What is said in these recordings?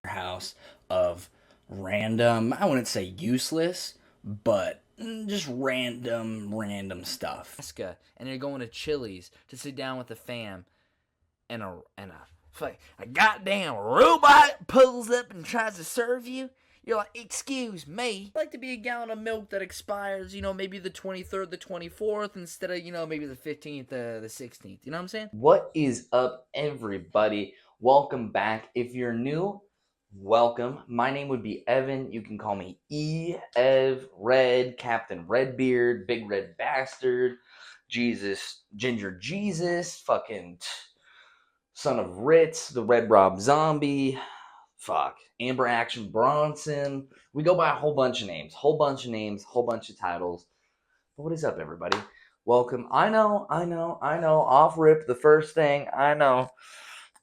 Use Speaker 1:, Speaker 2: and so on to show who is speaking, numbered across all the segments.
Speaker 1: house of random, I wouldn't say useless, but just random stuff.
Speaker 2: And you're going to Chili's to sit down with the fam, and a goddamn robot pulls up and tries to serve you. You're like, excuse me. I'd like to be a gallon of milk that expires, maybe the 23rd, the 24th, instead of, maybe the 15th, the 16th. You know what I'm saying?
Speaker 3: What is up, everybody? Welcome back. If you're new, welcome. My name would be Evan. You can call me Ev, Red, Captain Redbeard, Big Red Bastard, Jesus, Ginger Jesus, fucking Son of Ritz, the Red Rob Zombie, Amber Action Bronson. We go by a whole bunch of names, whole bunch of titles. But what is up, everybody? Welcome. I know. Off rip, the first thing, I know.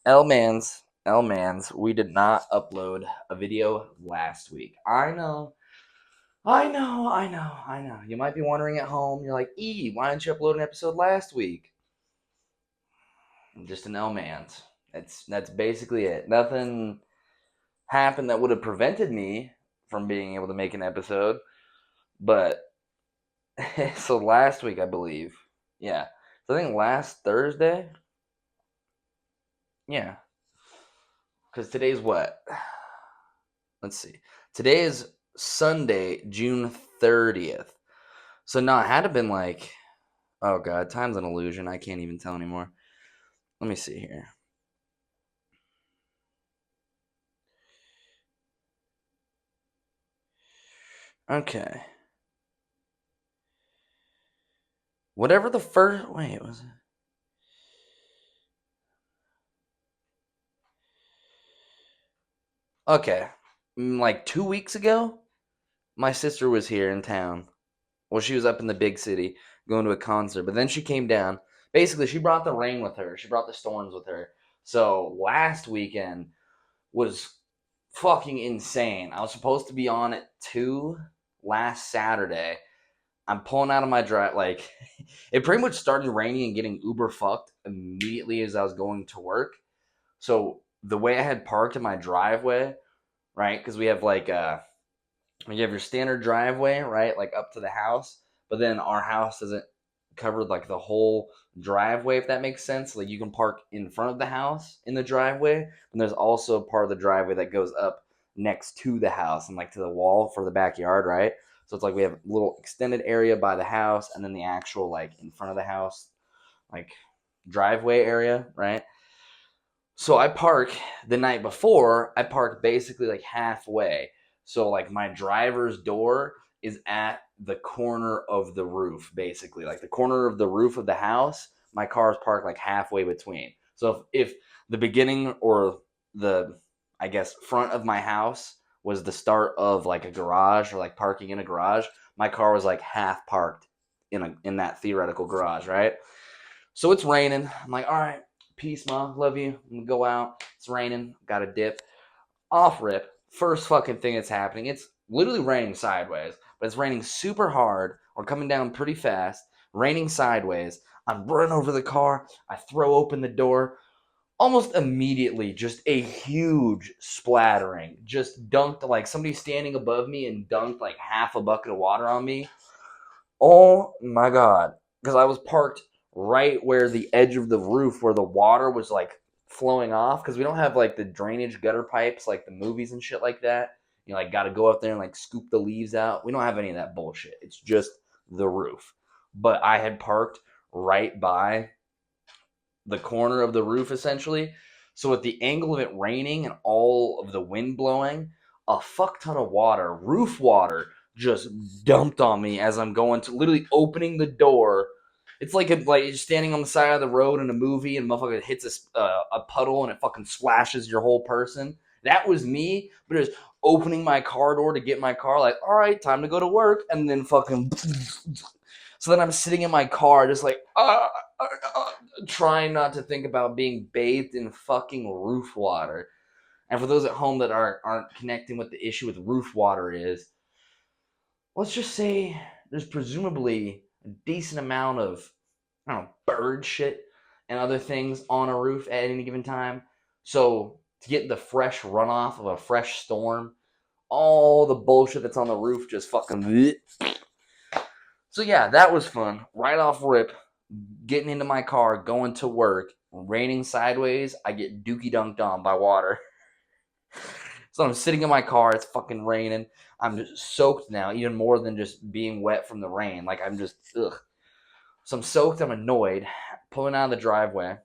Speaker 3: L-Mans, we did not upload a video last week. I know. You might be wondering at home, you're like, why didn't you upload an episode last week? I'm just an L-Mans. That's basically it. Nothing happened that would have prevented me from being able to make an episode. But, so last week, I believe. Yeah. So I think last Thursday. Yeah. Because today's what? Let's see. Today is Sunday, June 30th. So no, it had to have been like, oh god, time's an illusion. I can't even tell anymore. Let me see here. Okay. Whatever the first, wait, was it? Okay. Like 2 weeks ago, my sister was here in town. Well, she was up in the big city going to a concert, but then she came down. Basically, she brought the rain with her. She brought the storms with her. So last weekend was fucking insane. I was supposed to be on at 2 last Saturday. I'm pulling out of my drive. Like, it pretty much started raining and getting uber fucked immediately as I was going to work. So the way I had parked in my driveway, right? Because we have like you have your standard driveway, right? Like up to the house, but then our house doesn't cover like the whole driveway, if that makes sense. Like you can park in front of the house in the driveway, and there's also part of the driveway that goes up next to the house and like to the wall for the backyard, right? So it's like we have a little extended area by the house and then the actual like in front of the house, like driveway area, right? So I park the night before, I park basically like halfway. So like my driver's door is at the corner of the roof, basically. Like the corner of the roof of the house, my car is parked like halfway between. So if the beginning or the, I guess, front of my house was the start of like a garage or like parking in a garage, my car was like half parked in that theoretical garage, right? So it's raining. I'm like, all right, peace, mom, love you. I'm gonna go out. It's raining. Got a dip. Off rip. First fucking thing that's happening. It's literally raining sideways, but it's raining super hard or coming down pretty fast. Raining sideways. I'm running over the car. I throw open the door. Almost immediately, just a huge splattering. Just dunked, like somebody standing above me and dunked like half a bucket of water on me. Oh my god. Because I was parked right where the edge of the roof where the water was like flowing off, because we don't have like the drainage gutter pipes like the movies and shit like that. You know, like got to go up there and like scoop the leaves out. We don't have any of that bullshit. It's just the roof. But I had parked right by the corner of the roof essentially. So with the angle of it raining and all of the wind blowing, a fuck ton of water, roof water, just dumped on me as I'm going to literally opening the door. It's like you're standing on the side of the road in a movie and motherfucker hits a puddle and it fucking splashes your whole person. That was me, but just opening my car door to get my car, like, all right, time to go to work, and then fucking. So then I'm sitting in my car, just like, trying not to think about being bathed in fucking roof water. And for those at home that aren't connecting what the issue with roof water is, let's just say there's presumably a decent amount of, I don't know, bird shit and other things on a roof at any given time. So to get the fresh runoff of a fresh storm. All the bullshit that's on the roof just fucking. So yeah, that was fun. Right off rip, getting into my car, going to work, raining sideways. I get dookie dunked on by water. So I'm sitting in my car. It's fucking raining. I'm just soaked now, even more than just being wet from the rain. Like I'm just ugh. So I'm soaked. I'm annoyed. Pulling out of the driveway.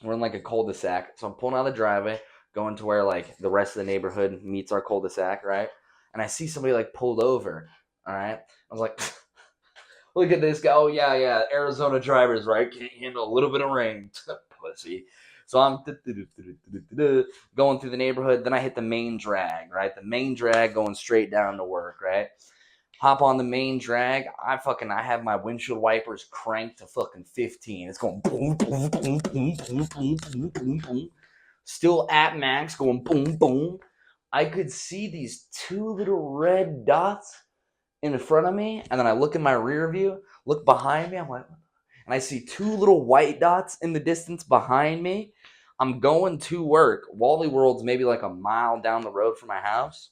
Speaker 3: We're in like a cul-de-sac. So I'm pulling out of the driveway, going to where like the rest of the neighborhood meets our cul-de-sac, right? And I see somebody like pulled over. All right. I was like, look at this guy. Oh yeah. Arizona drivers, right? Can't handle a little bit of rain. Pussy. So I'm going through the neighborhood. Then I hit the main drag, right? The main drag going straight down to work, right? Hop on the main drag. I have my windshield wipers cranked to fucking 15. It's going boom, boom, boom, boom, boom, boom, boom, boom, boom. Still at max, going boom, boom. I could see these two little red dots in front of me, and then I look in my rear view, look behind me. I'm like, and I see two little white dots in the distance behind me. I'm going to work. Wally World's maybe like a mile down the road from my house.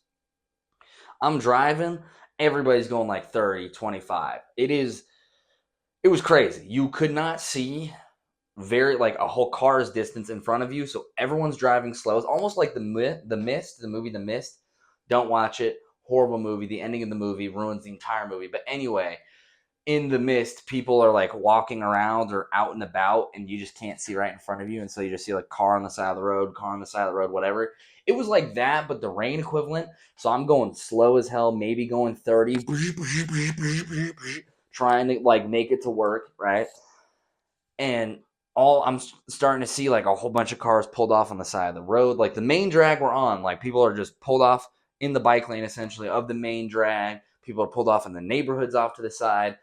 Speaker 3: I'm driving. Everybody's going like 30, 25. It was crazy. You could not see very like a whole car's distance in front of you. So everyone's driving slow. It's almost like the Mist, the movie The Mist. Don't watch it. Horrible movie. The ending of the movie ruins the entire movie. But anyway, in The Mist, people are like walking around or out and about, and you just can't see right in front of you, and so you just see like car on the side of the road, whatever. It was like that, but the rain equivalent. So I'm going slow as hell, maybe going 30, trying to like make it to work, right? And I'm starting to see like a whole bunch of cars pulled off on the side of the road. Like the main drag we're on, like people are just pulled off in the bike lane essentially of the main drag. People are pulled off in the neighborhoods off to the side.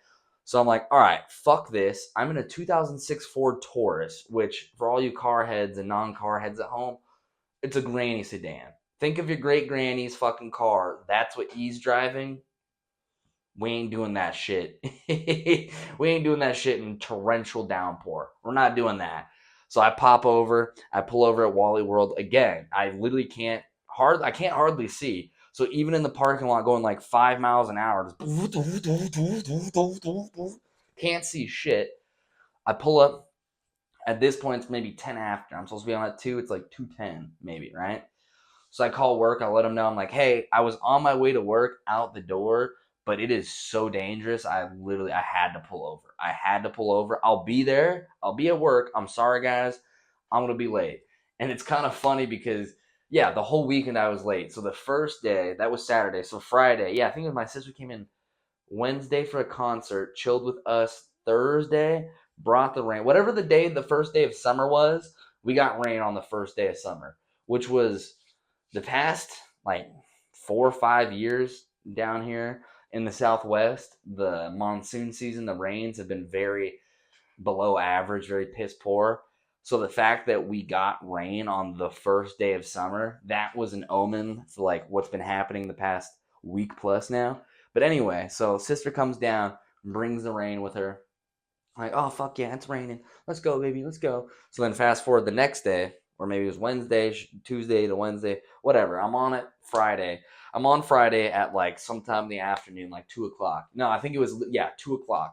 Speaker 3: So I'm like, all right, fuck this. I'm in a 2006 Ford Taurus, which for all you car heads and non-car heads at home, it's a granny sedan. Think of your great granny's fucking car. That's what he's driving. We ain't doing that shit. We ain't doing that shit in torrential downpour. We're not doing that. So I pull over at Wally World again. I literally can't hardly see. So even in the parking lot going like 5 miles an hour, can't see shit. I pull up. At this point, it's maybe 10 after. I'm supposed to be on at 2. It's like 2:10 maybe, right? So I call work. I let them know. I'm like, hey, I was on my way to work out the door, but it is so dangerous. I had to pull over. I'll be there. I'll be at work. I'm sorry, guys. I'm going to be late. And it's kind of funny because, yeah, the whole weekend I was late. So the first day, that was Saturday. So Friday, yeah, I think it was my sister came in Wednesday for a concert, chilled with us Thursday, brought the rain. Whatever the first day of summer was, we got rain on the first day of summer, which was the past like 4 or 5 years down here in the Southwest. The monsoon season, the rains have been very below average, very piss poor. So the fact that we got rain on the first day of summer, that was an omen for like what's been happening the past week plus now. But anyway, so sister comes down, brings the rain with her. I'm like, oh fuck yeah, it's raining. Let's go, baby, let's go. So then fast forward the next day, or maybe it was Wednesday, Tuesday to Wednesday, whatever. I'm on it Friday. I'm on Friday at like sometime in the afternoon, like 2:00. No, I think it was 2:00.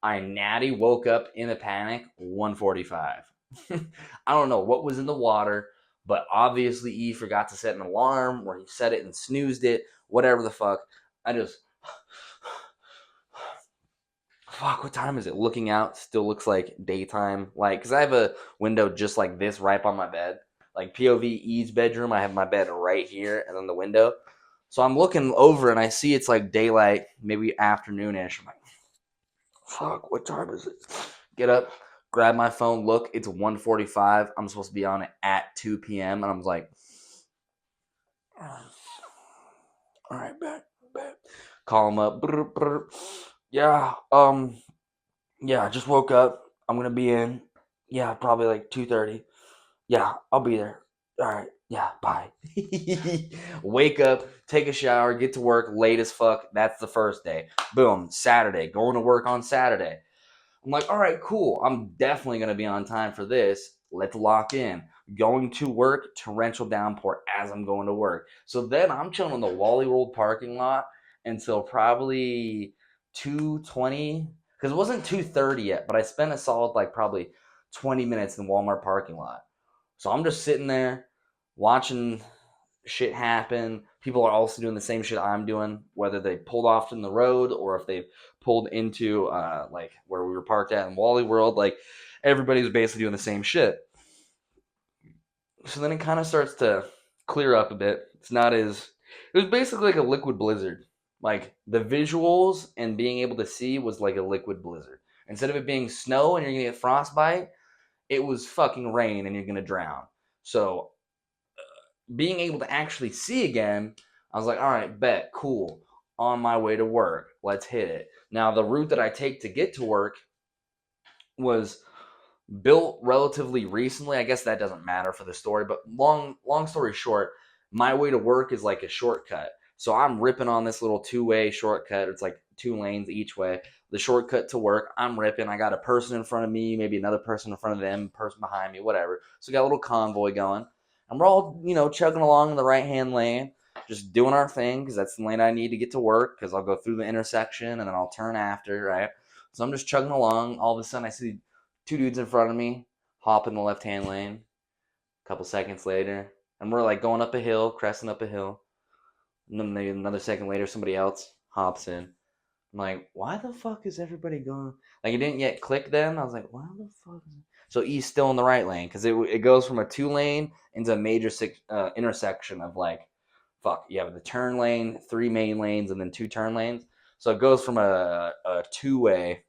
Speaker 3: I natty woke up in a panic, 1:45. I don't know what was in the water, but obviously E forgot to set an alarm, or he set it and snoozed it, whatever the fuck. I just fuck, what time is it? Looking out, still looks like daytime. Like, because I have a window just like this right by my bed. Like POV E's bedroom, I have my bed right here and then the window. So I'm looking over and I see it's like daylight, maybe afternoonish. I'm like, fuck, what time is it? Get up, grab my phone, look, it's 1:45. I'm supposed to be on it at 2 p.m. And I'm like, all right, back. Call him up. Brr, brr. Yeah, I just woke up. I'm gonna be in. Yeah, probably like 2:30. Yeah, I'll be there. All right. Yeah, bye. Wake up, take a shower, get to work late as fuck. That's the first day. Boom, Saturday. Going to work on Saturday. I'm like, all right, cool. I'm definitely gonna be on time for this. Let's lock in. going to work, torrential downpour as I'm going to work. So then I'm chilling in the Wally World parking lot until probably 2:20, because it wasn't 2:30 yet, but I spent a solid like probably 20 minutes in the Walmart parking lot. So I'm just sitting there watching shit happen. People are also doing the same shit I'm doing, whether they pulled off in the road or if they pulled into like where we were parked at in Wally World. Like everybody was basically doing the same shit. So then it kind of starts to clear up a bit. It's not as, it was basically like a liquid blizzard. Like the visuals and being able to see was like a liquid blizzard. Instead of it being snow and you're gonna get frostbite, it was fucking rain and you're gonna drown. So being able to actually see again, I was like, all right, bet, cool. On my way to work, let's hit it. Now the route that I take to get to work was built relatively recently. I guess that doesn't matter for the story, but long story short, my way to work is like a shortcut. So I'm ripping on this little two-way shortcut. It's like 2 lanes each way. The shortcut to work, I'm ripping. I got a person in front of me, maybe another person in front of them, person behind me, whatever. So we got a little convoy going. And we're all, chugging along in the right-hand lane, just doing our thing, because that's the lane I need to get to work, because I'll go through the intersection, and then I'll turn after, right? So I'm just chugging along. All of a sudden, I see 2 dudes in front of me hop in the left-hand lane. A couple seconds later, and we're like going up a hill, cresting up a hill. And then maybe another second later, somebody else hops in. I'm like, why the fuck is everybody going? Like, it didn't yet click then. I was like, why the fuck is it? So E's still in the right lane, because it goes from a 2 lane into a major intersection of like, fuck, you have the turn lane, 3 main lanes, and then 2 turn lanes. So it goes from a 2-way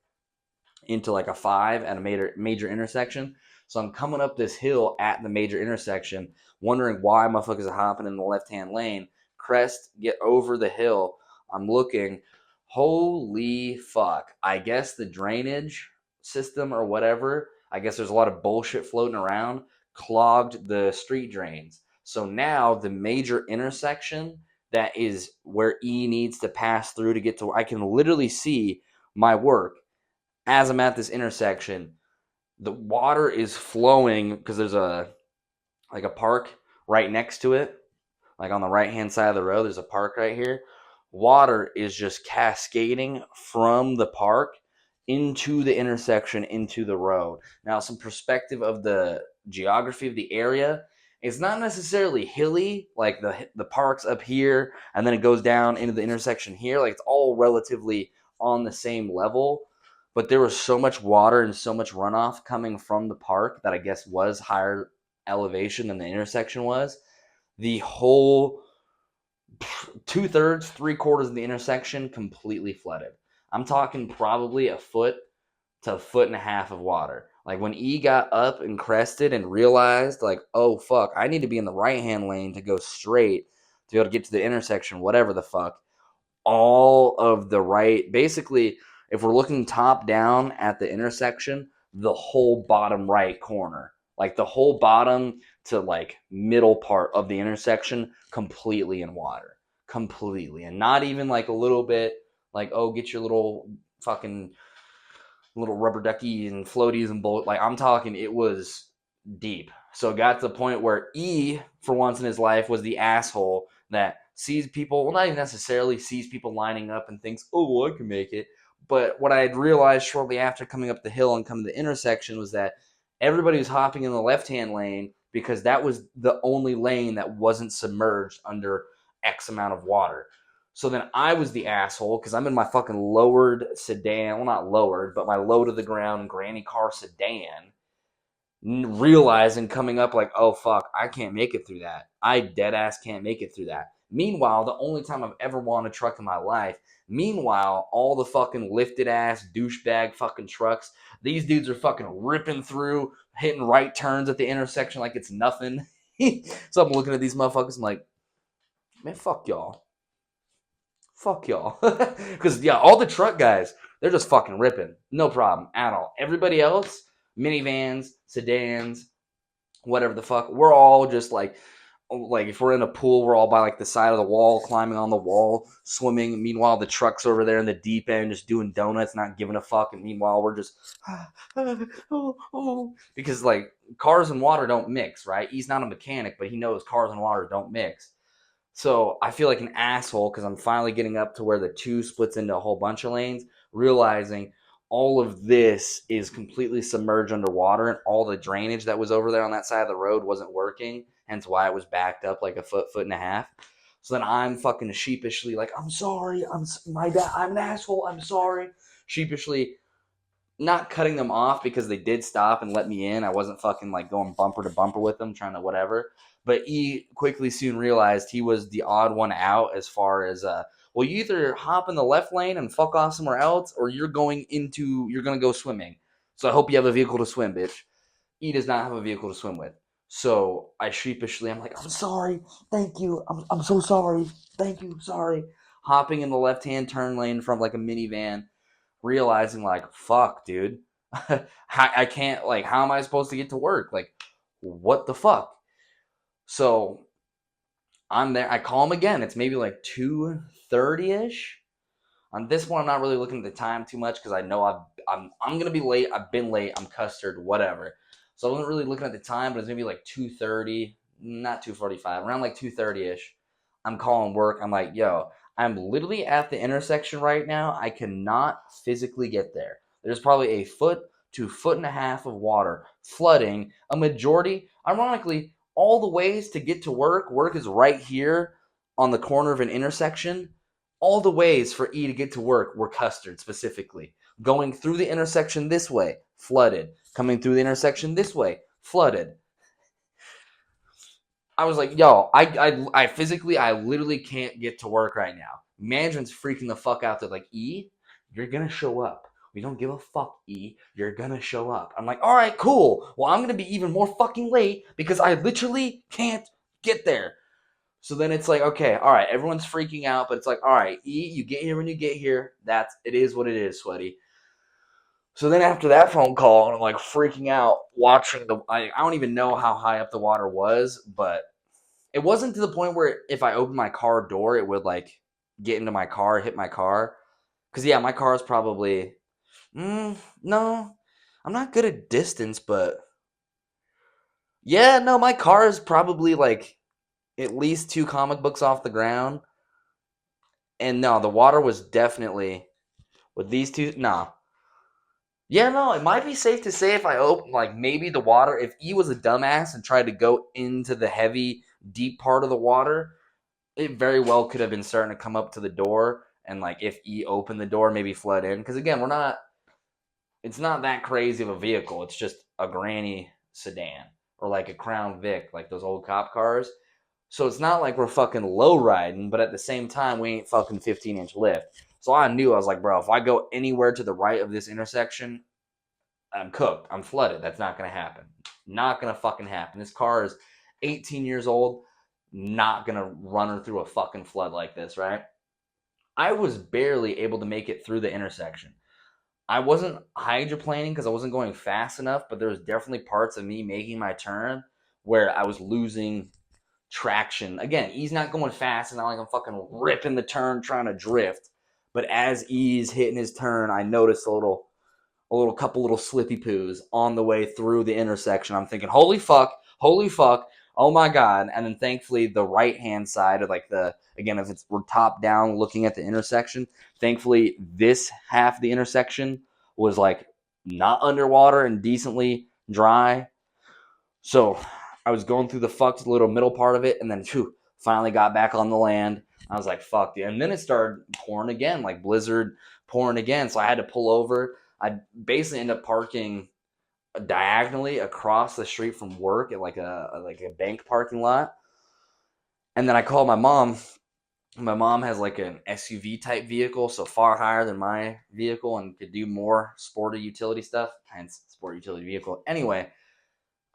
Speaker 3: into like a 5 at a major intersection. So I'm coming up this hill at the major intersection, wondering why motherfuckers are hopping in the left-hand lane. Crest, get over the hill. I'm looking. Holy fuck. I guess the drainage system or whatever, I guess there's a lot of bullshit floating around, clogged the street drains. So now the major intersection that is where E needs to pass through to get to, I can literally see my work as I'm at this intersection. The water is flowing because there's a park right next to it. Like on the right hand side of the road, there's a park right here. Water is just cascading from the park into the intersection, into the road. Now, some perspective of the geography of the area. It's not necessarily hilly, like the park's up here, and then it goes down into the intersection here. Like, it's all relatively on the same level. But there was so much water and so much runoff coming from the park that I guess was higher elevation than the intersection was. The whole 2/3, 3/4 of the intersection completely flooded. I'm talking probably a foot to a foot and a half of water. Like when E got up and crested and realized, like, oh fuck, I need to be in the right hand lane to go straight to be able to get to the intersection, whatever the fuck. All of the right, basically, if we're looking top down at the intersection, the whole bottom right corner, like the whole bottom to like middle part of the intersection, completely in water, completely, and not even like a little bit, like, oh, get your little fucking little rubber ducky and floaties and boat. Like, I'm talking, it was deep. So it got to the point where E, for once in his life, was the asshole that sees people, well, not even necessarily sees people lining up and thinks, oh, well, I can make it. But what I had realized shortly after coming up the hill and coming to the intersection was that everybody was hopping in the left-hand lane because that was the only lane that wasn't submerged under X amount of water. So then I was the asshole because I'm in my fucking lowered sedan. Well, not lowered, but my low to the ground granny car sedan. Realizing coming up like, oh fuck, I can't make it through that. I dead ass can't make it through that. Meanwhile, the only time I've ever won a truck in my life. Meanwhile, all the fucking lifted ass douchebag fucking trucks, these dudes are fucking ripping through, hitting right turns at the intersection like it's nothing. So I'm looking at these motherfuckers, I'm like, man, fuck y'all. Fuck y'all. Because, yeah, all the truck guys, they're just fucking ripping. No problem at all. Everybody else, minivans, sedans, whatever the fuck, we're all just like if we're in a pool, we're all by like the side of the wall, climbing on the wall, swimming. Meanwhile, the truck's over there in the deep end just doing donuts, not giving a fuck. And meanwhile, we're just because like cars and water don't mix, right? He's not a mechanic, but he knows cars and water don't mix. So I feel like an asshole because I'm finally getting up to where the 2 splits into a whole bunch of lanes, realizing all of this is completely submerged underwater and all the drainage that was over there on that side of the road wasn't working, hence why it was backed up like a foot and a half. So then I'm fucking sheepishly like, I'm sorry, I'm an asshole, I'm sorry. Sheepishly not cutting them off because they did stop and let me in. I wasn't fucking like going bumper to bumper with them, trying to whatever. But he quickly soon realized he was the odd one out as far as, well, you either hop in the left lane and fuck off somewhere else, or you're going to go swimming. So I hope you have a vehicle to swim, bitch. He does not have a vehicle to swim with. So I'm like, I'm sorry. Thank you. I'm so sorry. Thank you. Sorry. Hopping in the left-hand turn lane from like a minivan, realizing like, fuck, dude. I can't, like, how am I supposed to get to work? Like, what the fuck? So I'm there. I call him again. It's maybe like 2:30ish. On this one, I'm not really looking at the time too much because I know I'm gonna be late. I've been late. I'm custard, whatever. So I wasn't really looking at the time, but it's maybe like 2:30, not 2:45, around like 2:30ish. I'm calling work. I'm like, yo, I'm literally at the intersection right now. I cannot physically get there. There's probably a foot to foot and a half of water flooding. A majority, ironically, all the ways to get to work. Work is right here on the corner of an intersection. All the ways for E to get to work were custard specifically. Going through the intersection this way, flooded. Coming through the intersection this way, flooded. I was like, yo, I physically, I literally can't get to work right now. Management's freaking the fuck out. They're like, E, you're going to show up. We don't give a fuck, E. You're going to show up. I'm like, all right, cool. Well, I'm going to be even more fucking late because I literally can't get there. So then it's like, okay, all right, everyone's freaking out, but it's like, all right, E, you get here when you get here. It is what it is, sweaty. So then after that phone call, I'm like freaking out, watching I don't even know how high up the water was, but it wasn't to the point where if I opened my car door, it would like get into my car, hit my car. Because yeah, my car is probably, no, I'm not good at distance, but yeah, no, my car is probably like at least 2 comic books off the ground. And no, the water was definitely with these two. No. Yeah, no, it might be safe to say if I open, like, maybe the water, if E was a dumbass and tried to go into the heavy, deep part of the water, it very well could have been starting to come up to the door. And, like, if E opened the door, maybe flood in. Because, again, it's not that crazy of a vehicle. It's just a granny sedan or, like, a Crown Vic, like those old cop cars. So it's not like we're fucking low riding, but at the same time, we ain't fucking 15-inch lift. So I knew, I was like, bro, if I go anywhere to the right of this intersection, I'm cooked. I'm flooded. That's not going to happen. Not going to fucking happen. This car is 18 years old. Not going to run her through a fucking flood like this, right? I was barely able to make it through the intersection. I wasn't hydroplaning because I wasn't going fast enough, but there was definitely parts of me making my turn where I was losing traction. Again, E's not going fast. It's not like I'm fucking ripping the turn trying to drift. But as E's hitting his turn, I noticed a couple little slippy poos on the way through the intersection. I'm thinking, holy fuck, oh my god. And then thankfully the right hand side of like if we're top down looking at the intersection, thankfully this half of the intersection was like not underwater and decently dry. So I was going through the fucked little middle part of it, and then finally got back on the land. I was like, fuck, dude. And then it started pouring again, like blizzard pouring again. So I had to pull over. I basically ended up parking diagonally across the street from work at like a bank parking lot. And then I called my mom. My mom has like an SUV type vehicle, so far higher than my vehicle and could do more sporty utility stuff, hence sport utility vehicle. Anyway,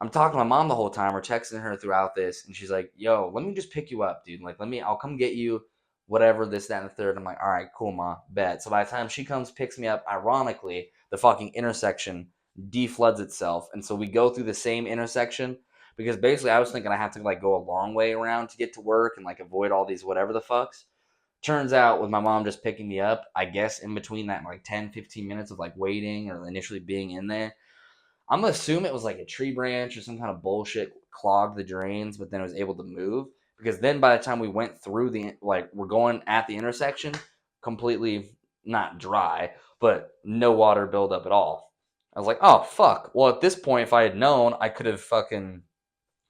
Speaker 3: I'm talking to my mom the whole time. We're texting her throughout this, and she's like, yo, let me just pick you up, dude. Like, I'll come get you, whatever, this, that, and the third. I'm like, all right, cool, ma, bet. So by the time she comes, picks me up, ironically, the fucking intersection defloods itself. And so we go through the same intersection because basically I was thinking I have to, like, go a long way around to get to work and, like, avoid all these whatever the fucks. Turns out with my mom just picking me up, I guess in between that, like, 10, 15 minutes of, like, waiting or initially being in there, I'm gonna assume it was like a tree branch or some kind of bullshit clogged the drains, but then it was able to move. Because then by the time we went through we're going at the intersection, completely not dry, but no water buildup at all. I was like, oh fuck. Well, at this point, if I had known, I could have fucking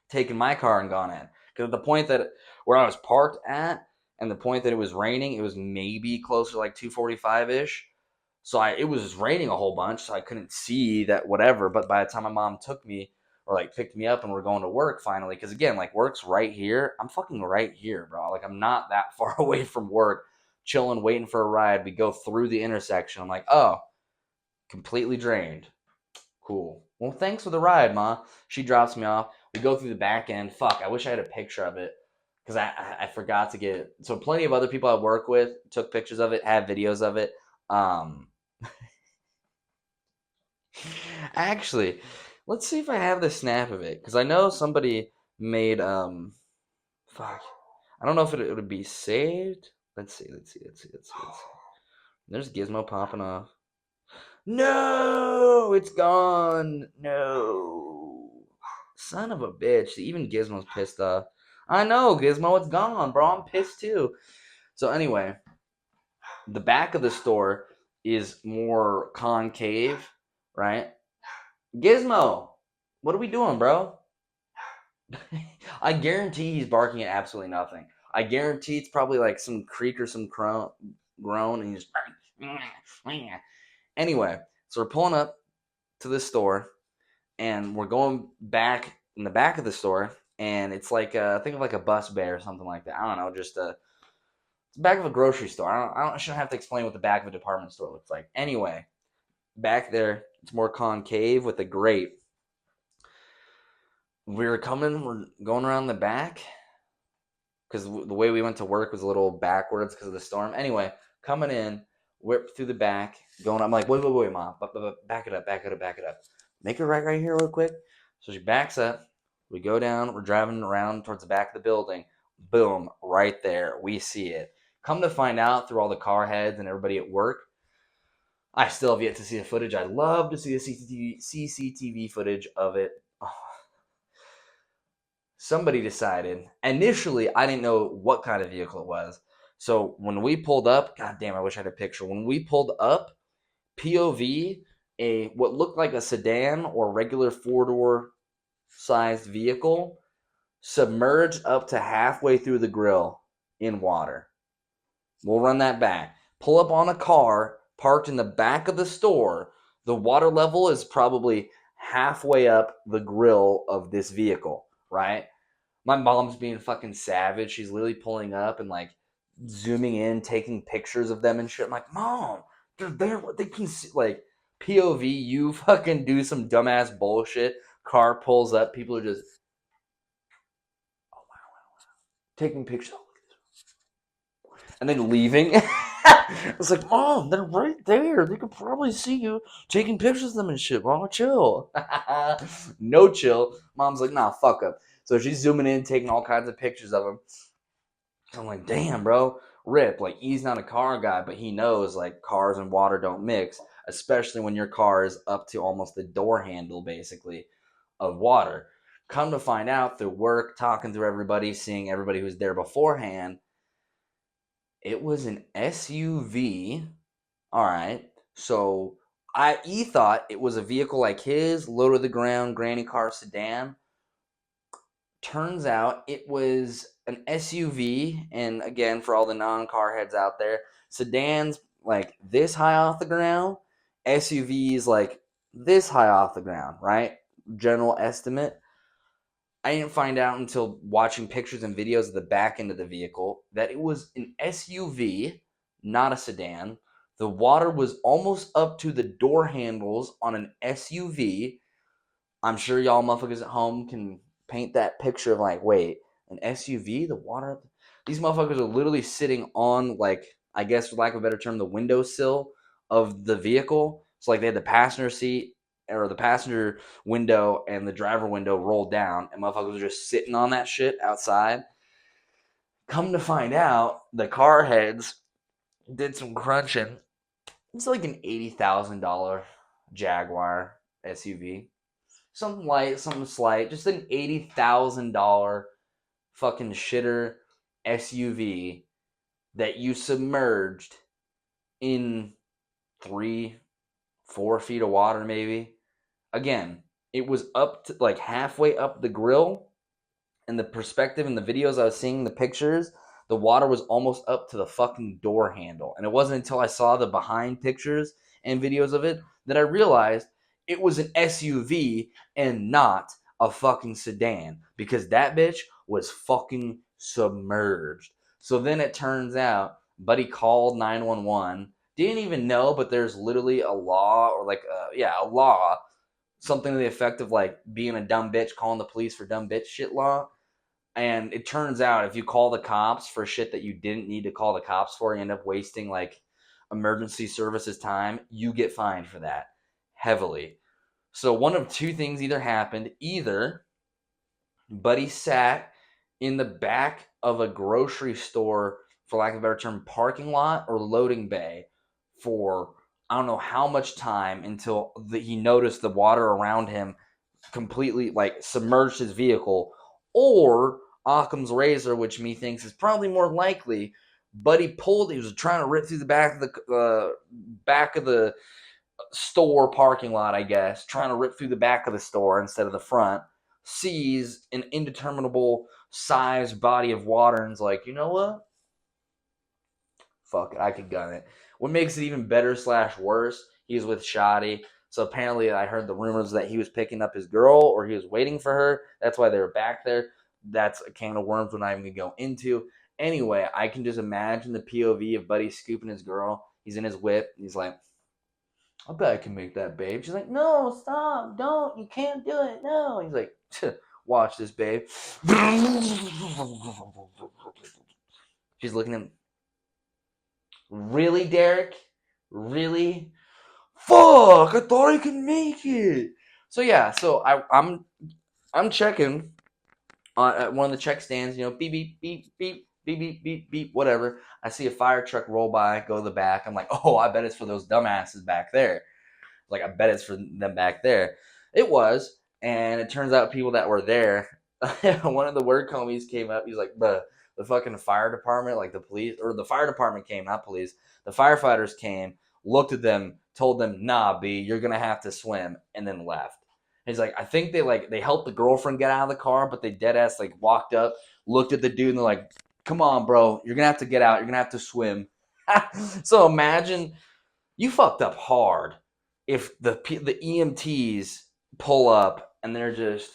Speaker 3: taken my car and gone in. Because at the point that where I was parked at, and the point that it was raining, it was maybe closer to like 2:45 ish. So it was raining a whole bunch, so I couldn't see that whatever. But by the time my mom took me or like picked me up and we're going to work finally, because again, like work's right here. I'm fucking right here, bro. Like I'm not that far away from work, chilling, waiting for a ride. We go through the intersection. I'm like, oh, completely drained. Cool. Well, thanks for the ride, Ma. She drops me off. We go through the back end. Fuck, I wish I had a picture of it because I forgot to get it. So plenty of other people I work with took pictures of it, had videos of it. Actually, let's see if I have the snap of it because I know somebody made fuck. I don't know if it would be saved. Let's see. There's Gizmo popping off. No, it's gone. No. Son of a bitch. Even Gizmo's pissed off. I know, Gizmo, it's gone, bro. I'm pissed too. So anyway, the back of the store is more concave, right? Gizmo, what are we doing, bro? I guarantee he's barking at absolutely nothing. I guarantee it's probably like some creak or some groan, and he's anyway. So we're pulling up to the store, and we're going back in the back of the store, and it's like think of like a bus bay or something like that. I don't know, just it's the back of a grocery store. I shouldn't have to explain what the back of a department store looks like. Anyway, back there, it's more concave with a grate. We're going around the back because the way we went to work was a little backwards because of the storm. Anyway, coming in, whip through the back, going. I'm like, wait, Mom, back it up. Make it right here real quick. So she backs up. We go down. We're driving around towards the back of the building. Boom, right there. We see it. Come to find out through all the car heads and everybody at work, I still have yet to see the footage. I'd love to see the CCTV footage of it. Oh. Somebody decided. Initially, I didn't know what kind of vehicle it was. So when we pulled up, god damn, I wish I had a picture. When we pulled up, POV, what looked like a sedan or regular four-door sized vehicle submerged up to halfway through the grill in water. We'll run that back. Pull up on a car parked in the back of the store. The water level is probably halfway up the grill of this vehicle, right? My mom's being fucking savage. She's literally pulling up and like zooming in, taking pictures of them and shit. I'm like, Mom, they're there. They can see, like, POV, you fucking do some dumbass bullshit. Car pulls up. People are just, oh, wow. Taking pictures. And then leaving. I was like, Mom, they're right there. They could probably see you taking pictures of them and shit. Mom, chill. No chill. Mom's like, nah, fuck up. So she's zooming in, taking all kinds of pictures of them. So I'm like, damn, bro. Rip. Like, he's not a car guy, but he knows, like, cars and water don't mix, especially when your car is up to almost the door handle, basically, of water. Come to find out through work, talking through everybody, seeing everybody who's there beforehand, it was an SUV. All right. So he thought it was a vehicle like his, low to the ground, granny car sedan. Turns out it was an SUV. And again, for all the non-car heads out there, sedans like this high off the ground, SUVs like this high off the ground, right? General estimate. I didn't find out until watching pictures and videos of the back end of the vehicle that it was an SUV, not a sedan. The water was almost up to the door handles on an SUV. I'm sure y'all motherfuckers at home can paint that picture of like, wait, an SUV? The water? These motherfuckers are literally sitting on, like, I guess for lack of a better term, the windowsill of the vehicle. So like they had the passenger seat or the passenger window and the driver window rolled down, and motherfuckers were just sitting on that shit outside. Come to find out, the car heads did some crunching. It's like an $80,000 Jaguar SUV. something light, something slight, just an $80,000 fucking shitter SUV that you submerged in 3-4 feet of water, maybe. Again, it was up to like halfway up the grill, and the perspective in the videos I was seeing, the pictures, the water was almost up to the fucking door handle. And it wasn't until I saw the behind pictures and videos of it that I realized it was an SUV and not a fucking sedan, because that bitch was fucking submerged. So then it turns out buddy called 911, didn't even know, but there's literally a law, or like a law, something to the effect of like being a dumb bitch, calling the police for dumb bitch shit law. And it turns out if you call the cops for shit that you didn't need to call the cops for, you end up wasting like emergency services time, you get fined for that heavily. So one of two things either happened. Either buddy sat in the back of a grocery store, for lack of a better term, parking lot or loading bay for I don't know how much time until he noticed the water around him completely like submerged his vehicle, or Occam's razor, which me thinks is probably more likely. But he was trying to rip through the back of the store parking lot, I guess, trying to rip through the back of the store instead of the front. Sees an indeterminable size body of water and is like, you know what? Fuck it, I could gun it. What makes it even better / worse, he's with Shoddy. So apparently I heard the rumors that he was picking up his girl or he was waiting for her. That's why they were back there. That's a can of worms we're not even going to go into. Anyway, I can just imagine the POV of Buddy scooping his girl. He's in his whip. And he's like, I bet I can make that, babe. She's like, no, stop. Don't. You can't do it. No. He's like, watch this, babe. She's looking at him. Really, Derek? Really? Fuck! I thought I could make it. So yeah, I'm checking at one of the check stands. You know, beep beep beep beep beep beep beep beep whatever. I see a fire truck roll by, go to the back. I'm like, oh, I bet it's for those dumbasses back there. Like, I bet it's for them back there. It was, and it turns out people that were there. One of the work homies came up. He's like, the fucking fire department, like the police, or the fire department came, not police. The firefighters came, looked at them, told them, nah, B, you're going to have to swim, and then left. And he's like, I think they helped the girlfriend get out of the car, but they dead ass like walked up, looked at the dude, and they're like, come on, bro, you're going to have to get out. You're going to have to swim. So imagine you fucked up hard if the EMTs pull up and they're just,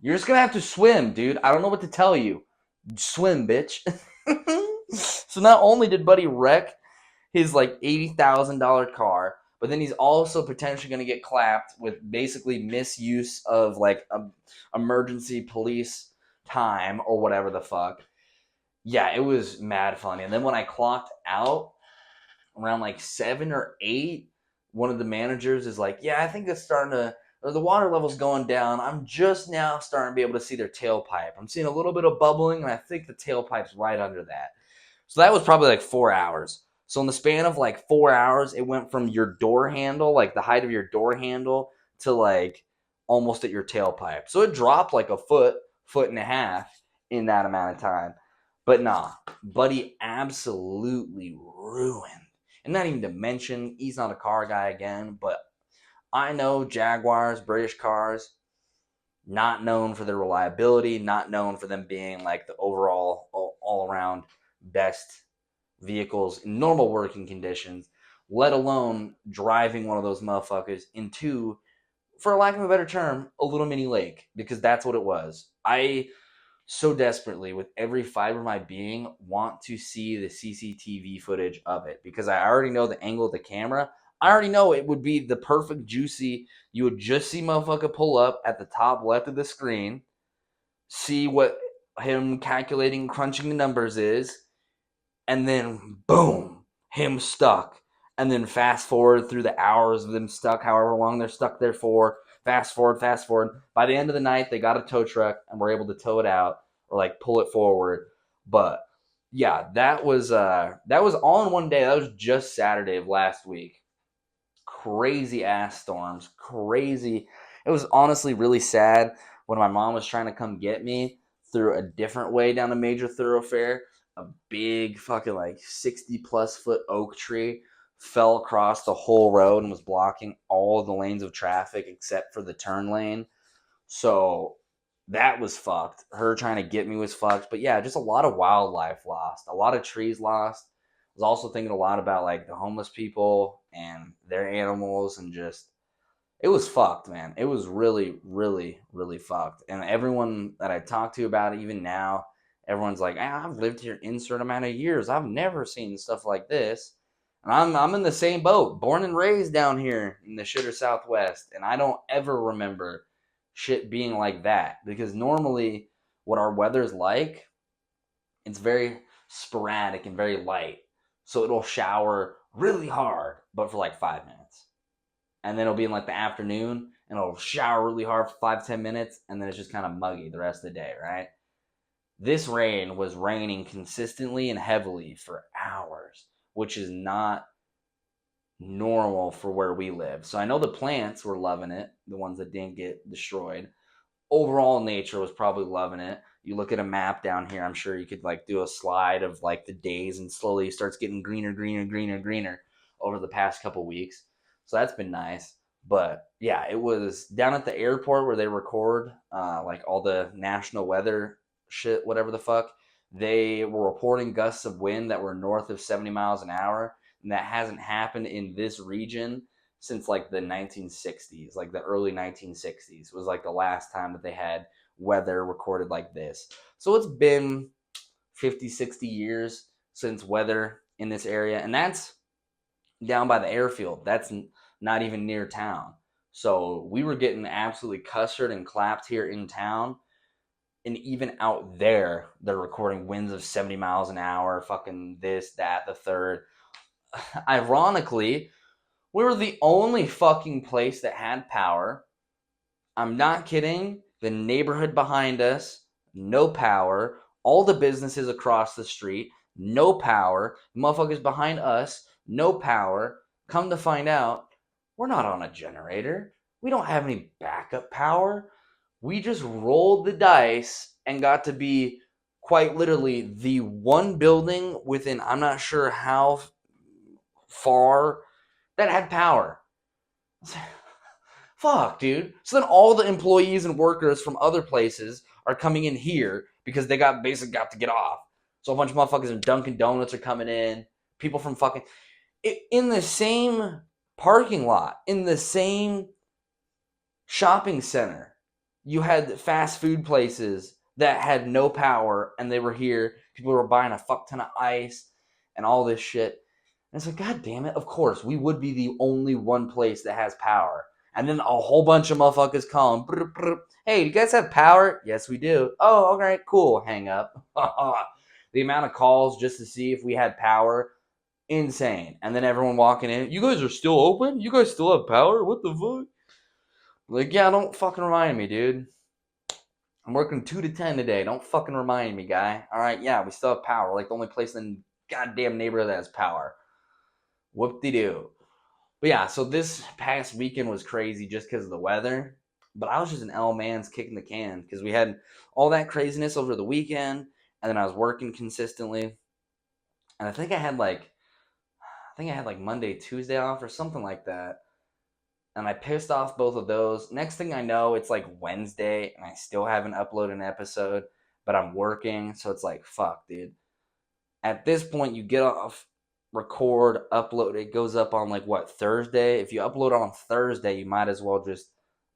Speaker 3: you're just going to have to swim, dude. I don't know what to tell you. Swim, bitch. So not only did Buddy wreck his like $80,000 car, but then he's also potentially going to get clapped with basically misuse of like emergency police time or whatever the fuck. Yeah, it was mad funny. And then when I clocked out around like 7 or 8, one of the managers is like, yeah, I think it's starting to, or the water level's going down. I'm just now starting to be able to see their tailpipe. I'm seeing a little bit of bubbling, and I think the tailpipe's right under that. So that was probably like 4 hours. So in the span of like 4 hours, it went from your door handle, like the height of your door handle, to like almost at your tailpipe. So it dropped like a foot and a half in that amount of time. But nah, Buddy absolutely ruined. And not even to mention, he's not a car guy again, but I know Jaguars, British cars, not known for their reliability, not known for them being like the overall, all around best vehicles in normal working conditions, let alone driving one of those motherfuckers into, for lack of a better term, a little mini lake, because that's what it was. I so desperately, with every fiber of my being, want to see the CCTV footage of it, because I already know the angle of the camera. I already know it would be the perfect juicy. You would just see motherfucker pull up at the top left of the screen, see what him calculating, crunching the numbers is, and then boom, him stuck. And then fast forward through the hours of them stuck, however long they're stuck there for. Fast forward. By the end of the night, they got a tow truck and were able to tow it out or like pull it forward. But yeah, that was all in one day. That was just Saturday of last week. crazy ass storms. Crazy. It was honestly really sad when my mom was trying to come get me through a different way down a major thoroughfare. A big fucking like 60 plus foot oak tree fell across the whole road and was blocking all of the lanes of traffic except for the turn lane. So that was fucked. Her trying to get me was fucked. But yeah, just a lot of wildlife lost, a lot of trees lost. I was also thinking a lot about like the homeless people and their animals, and just it was fucked, man. It was really, really, really fucked. And everyone that I talked to about it, even now, everyone's like, I've lived here insert amount of years. I've never seen stuff like this. And I'm in the same boat, born and raised down here in the shitter Southwest, and I don't ever remember shit being like that, because normally what our weather's like, it's very sporadic and very light. So it'll shower really hard, but for like 5 minutes. And then it'll be in like the afternoon and it'll shower really hard for 5-10 minutes, and then it's just kind of muggy the rest of the day, right? This rain was raining consistently and heavily for hours, which is not normal for where we live. So I know the plants were loving it, the ones that didn't get destroyed. Overall, nature was probably loving it. You look at a map down here, I'm sure you could like do a slide of like the days, and slowly it starts getting greener, greener, greener, greener over the past couple weeks. So that's been nice. But yeah, it was down at the airport where they record like all the national weather shit, whatever the fuck. They were reporting gusts of wind that were north of 70 miles an hour, and that hasn't happened in this region since like the 1960s, like the early 1960s was like the last time that they had weather recorded like this. So it's been 50, 60 years since weather in this area, and that's down by the airfield. That's not even near town. So we were getting absolutely custard and clapped here in town. And even out there, they're recording winds of 70 miles an hour, fucking this, that, the third. Ironically, we were the only fucking place that had power. I'm not kidding. The neighborhood behind us, no power. All the businesses across the street, no power. The motherfuckers behind us, no power. Come to find out, we're not on a generator. We don't have any backup power. We just rolled the dice and got to be quite literally the one building within, I'm not sure how far, that had power. Fuck, dude. So then all the employees and workers from other places are coming in here because they got to get off. So a bunch of motherfuckers in Dunkin' Donuts are coming in. People from fucking in the same parking lot, in the same shopping center. You had fast food places that had no power, and they were here. People were buying a fuck ton of ice and all this shit. And it's like, God damn it, of course, we would be the only one place that has power. And then a whole bunch of motherfuckers call them, brr, brr. Hey, do you guys have power? Yes, we do. Oh, all right, cool. Hang up. The amount of calls just to see if we had power, insane. And then everyone walking in, you guys are still open? You guys still have power? What the fuck? Like, yeah, don't fucking remind me, dude. I'm working 2 to 10 today. Don't fucking remind me, guy. All right, yeah, we still have power. We're like the only place in the goddamn neighborhood that has power. Whoop-de-doo. But yeah, so this past weekend was crazy just because of the weather. But I was just an L man's kicking the can because we had all that craziness over the weekend, and then I was working consistently. And I think I had like Monday, Tuesday off or something like that. And I pissed off both of those. Next thing I know, it's like Wednesday, and I still haven't uploaded an episode, but I'm working, so it's like, fuck, dude. At this point, you get off, record, upload. It goes up on like what, Thursday? If you upload on Thursday, you might as well just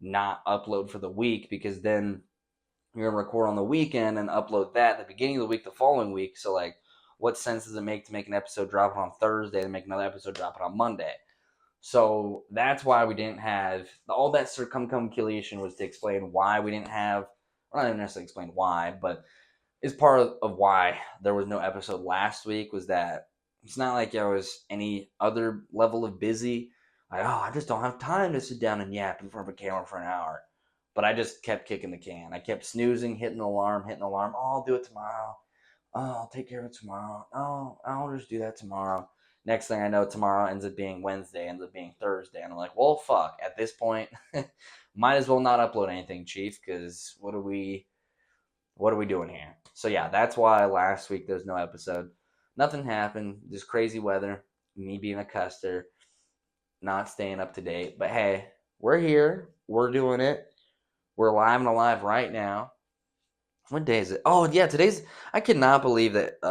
Speaker 3: not upload for the week, because then you're gonna record on the weekend and upload that at the beginning of the week the following week. So like, what sense does it make to make an episode drop it on Thursday and make another episode drop it on Monday? So that's why we didn't have all that circumcalculation was to explain why we didn't have, or not even necessarily explain why, but is part of why there was no episode last week. Was that it's not like I was any other level of busy. Like, oh, I just don't have time to sit down and yap in front of a camera for an hour. But I just kept kicking the can. I kept snoozing, hitting the alarm. Oh, I'll do it tomorrow. Oh, I'll take care of it tomorrow. Oh, I'll just do that tomorrow. Next thing I know, tomorrow ends up being Wednesday, ends up being Thursday, and I'm like, well, fuck. At this point, might as well not upload anything, Chief, because what are we doing here? So yeah, that's why last week there's no episode. Nothing happened. Just crazy weather. Me being a custer, not staying up to date. But hey, we're here. We're doing it. We're alive and alive right now. What day is it? Oh yeah, I cannot believe that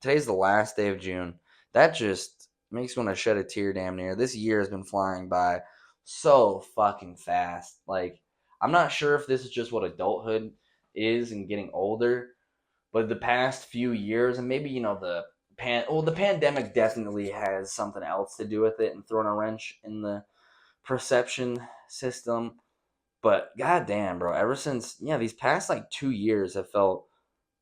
Speaker 3: today's the last day of June. That just makes me want to shed a tear damn near. This year has been flying by so fucking fast. Like, I'm not sure if this is just what adulthood is and getting older, but the past few years, and maybe the pandemic definitely has something else to do with it and throwing a wrench in the perception system. But goddamn, bro, ever since these past like 2 years have felt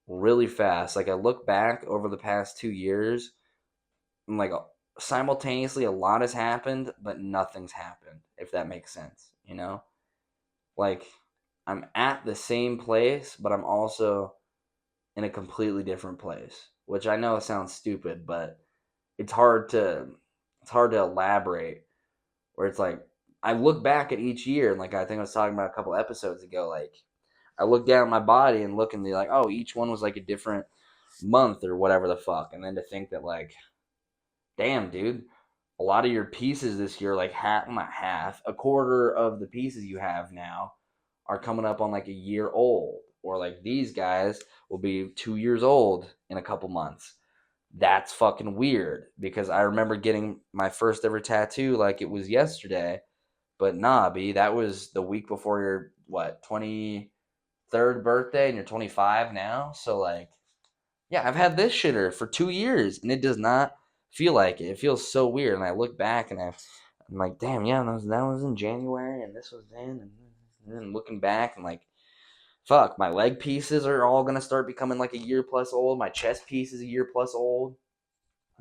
Speaker 3: really fast. Like, I look back over the past 2 years, and like simultaneously a lot has happened, but nothing's happened. If that makes sense, Like, I'm at the same place, but I'm also in a completely different place, which I know sounds stupid, but it's hard to elaborate. Where it's like I look back at each year, and like I think I was talking about a couple episodes ago, like I look down at my body and look and be like, oh, each one was like a different month or whatever the fuck, and then to think that like, damn, dude, a lot of your pieces this year, like not half, a quarter of the pieces you have now are coming up on like a year old, or like these guys will be 2 years old in a couple months. That's fucking weird because I remember getting my first ever tattoo like it was yesterday, but nah, B, that was the week before your 23rd birthday, and you're 25 now. So like, yeah, I've had this shitter for 2 years, and it does not feel like it. It feels so weird, and I look back and I'm like, damn, yeah, that was in January, and this was then, and then looking back and like, fuck, my leg pieces are all gonna start becoming like a year plus old. My chest piece is a year plus old.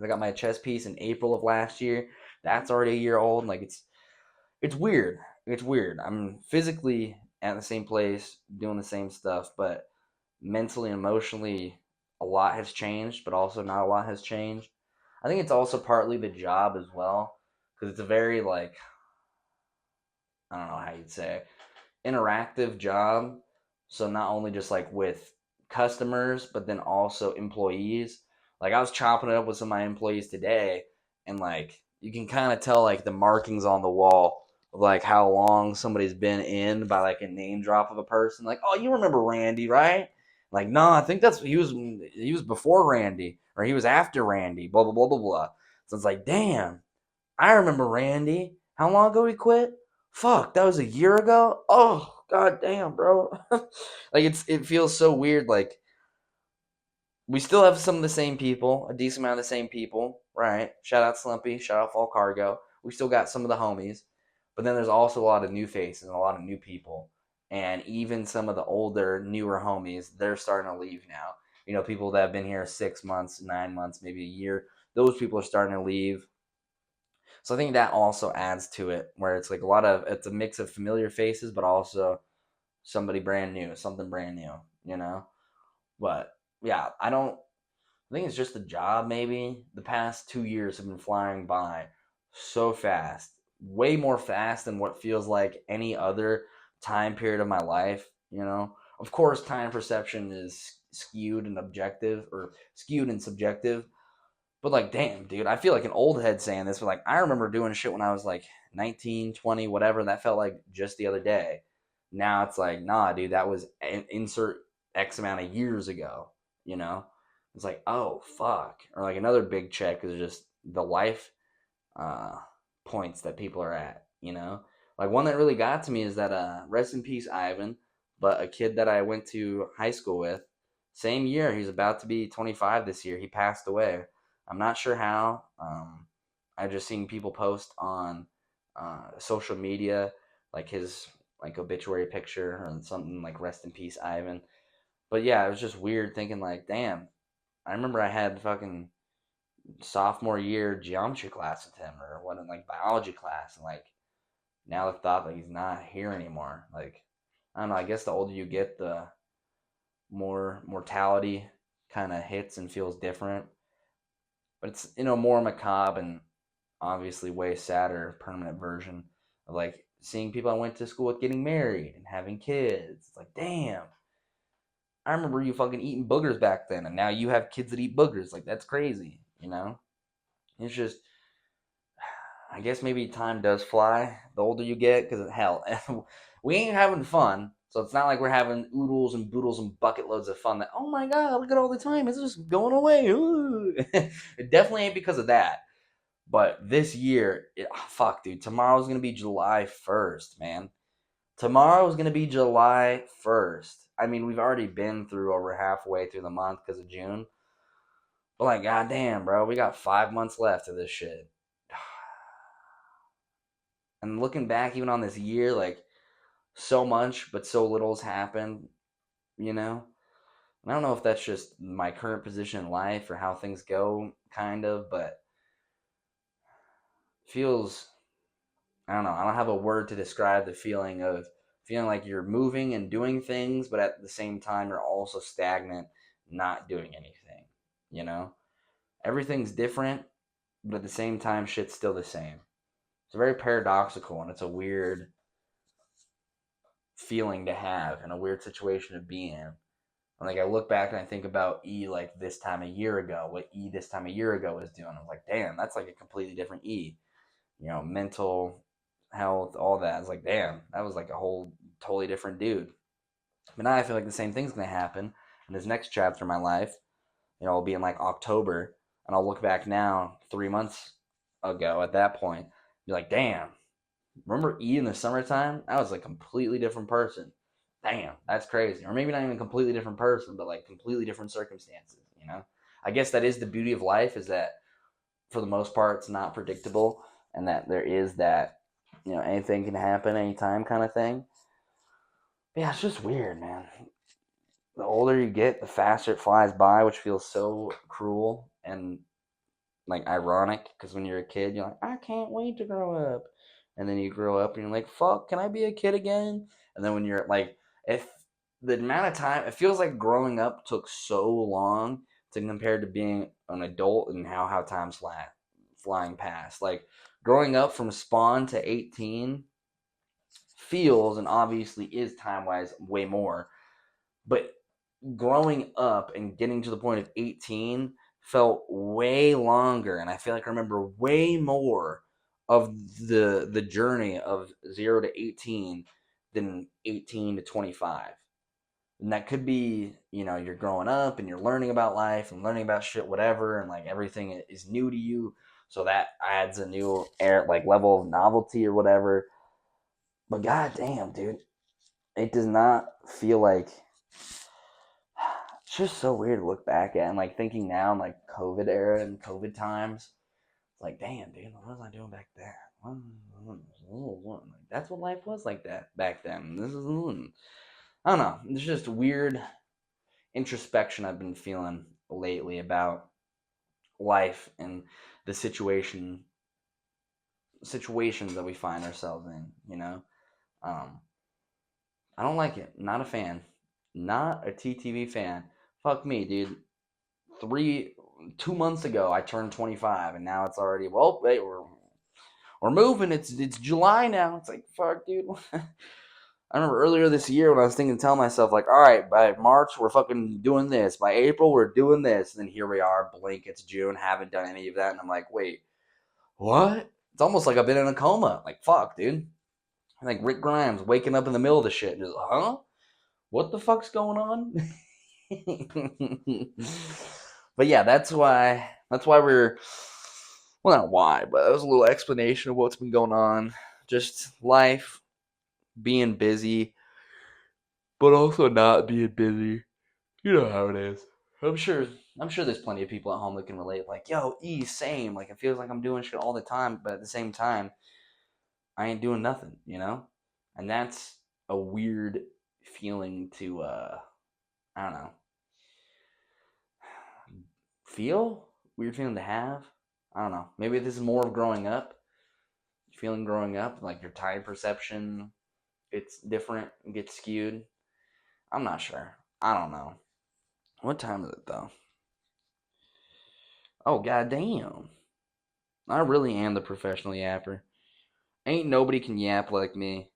Speaker 3: I got my chest piece in April of last year. That's already a year old. Like, it's weird. It's weird. I'm physically at the same place, doing the same stuff, but mentally and emotionally, a lot has changed, but also not a lot has changed. I think it's also partly the job as well, because it's a very like, I don't know how you'd say, interactive job. So not only just like with customers, but then also employees. Like, I was chopping it up with some of my employees today, and like you can kind of tell like the markings on the wall of like how long somebody's been in by like a name drop of a person. Like, oh, you remember Randy, right? Like, no, I think he was before Randy, or he was after Randy. Blah blah blah blah blah. So it's like, damn, I remember Randy. How long ago he quit? Fuck, that was a year ago. Oh, god damn, bro. Like, it feels so weird. Like, we still have some of the same people, a decent amount of the same people, right? Shout out Slumpy, shout out Fall Cargo. We still got some of the homies, but then there's also a lot of new faces and a lot of new people, and even some of the older, newer homies, they're starting to leave now. People that have been here 6 months, 9 months, maybe a year. Those people are starting to leave. So I think that also adds to it, where it's like it's a mix of familiar faces, but also somebody brand new, something brand new. But yeah, I think it's just the job, maybe. The past 2 years have been flying by so fast, way more fast than what feels like any other time period of my life. Of course, time perception is skewed and subjective, but like, damn, dude, I feel like an old head saying this, but like, I remember doing shit when I was like 19, 20, whatever, and that felt like just the other day. Now it's like, nah, dude, that was insert X amount of years ago, you know? It's like, oh, fuck. Or like another big check is just the life uh, points that people are at. Like, one that really got to me is that, rest in peace, Ivan, but a kid that I went to high school with, same year, he's about to be 25 this year, he passed away. I'm not sure how. I've just seen people post on social media, like his like obituary picture or something like "Rest in peace, Ivan." But yeah, it was just weird thinking like, damn. I remember I had fucking sophomore year geometry class with him, or what, in like biology class, and like now the thought that he's not here anymore. Like, I don't know. I guess the older you get, the more mortality kind of hits and feels different. but it's, more macabre and obviously way sadder permanent version of like seeing people I went to school with getting married and having kids. It's like, damn, I remember you fucking eating boogers back then, and now you have kids that eat boogers. Like, that's crazy, It's just, I guess maybe time does fly the older you get, because hell, we ain't having fun. So it's not like we're having oodles and boodles and bucket loads of fun that, oh my god, look at all the time. It's just going away. Ooh. It definitely ain't because of that. But this year, fuck, dude, tomorrow's going to be July 1st, man. Tomorrow's going to be July 1st. I mean, we've already been through over halfway through the month because of June. But, like, goddamn, bro, we got 5 months left of this shit. And looking back even on this year, like, so much but so little has happened, And I don't know if that's just my current position in life or how things go, kind of, but feels, I don't know. I don't have a word to describe the feeling of feeling like you're moving and doing things, but at the same time, you're also stagnant, not doing anything. You know? Everything's different, but at the same time, shit's still the same. It's very paradoxical, and it's a weird feeling to have and a weird situation to be in. And like, I look back and I think about E like this time a year ago, what E this time a year ago was doing. I was like, damn, that's like a completely different E. Mental health, all that. It's like, damn, that was like a whole totally different dude. But now I feel like the same thing's gonna happen in this next chapter of my life. It'll be in like October, and I'll look back now 3 months ago at that point, be like, damn, remember E in the summertime? I was like a completely different person. Damn, that's crazy. Or maybe not even a completely different person, but like completely different circumstances. I guess that is the beauty of life, is that for the most part it's not predictable, and that there is that, anything can happen anytime kind of thing. But yeah, it's just weird, man. The older you get, the faster it flies by, which feels so cruel and like ironic, because when you're a kid, you're like, I can't wait to grow up. And then you grow up and you're like, fuck, can I be a kid again? And then when you're like, if the amount of time, it feels like growing up took so long to compare to being an adult, and how time's flying past. Like, growing up from spawn to 18 feels, and obviously is time wise, way more. But growing up and getting to the point of 18 felt way longer, and I feel like I remember way more of the journey of 0 to 18 than 18 to 25. And that could be, you're growing up and you're learning about life and learning about shit, whatever, and like everything is new to you, so that adds a new like level of novelty or whatever. But goddamn, dude, it does not feel like, it's just so weird to look back at, and like thinking now in like COVID era and COVID times. It's like, damn, dude, what was I doing back then? Like, that's what life was like that back then. This is, I don't know. It's just weird introspection I've been feeling lately about life and the situations that we find ourselves in. I don't like it. Not a fan. Not a TTV fan. Fuck me, dude. 2 months ago I turned 25, and now it's already, well, hey, we're moving. It's July now. It's like, fuck, dude. I remember earlier this year when I was telling myself, like, all right, by March we're fucking doing this. By April we're doing this, and then here we are. Blink, it's June. Haven't done any of that, and I'm like, wait, what? It's almost like I've been in a coma. Like, fuck, dude. Like Rick Grimes waking up in the middle of the shit, just, huh? What the fuck's going on? But yeah, that's why we're, well, not why, but that was a little explanation of what's been going on. Just life, being busy, but also not being busy. You know how it is. I'm sure there's plenty of people at home that can relate. Like, yo, same. Like, it feels like I'm doing shit all the time, but at the same time, I ain't doing nothing. And that's a weird feeling to, I don't know, feel, weird feeling to have. I don't know. Maybe this is more of growing up. Feeling growing up, like your time perception, it's different, gets skewed. I'm not sure. I don't know. What time is it though? Oh, goddamn. I really am the professional yapper. Ain't nobody can yap like me.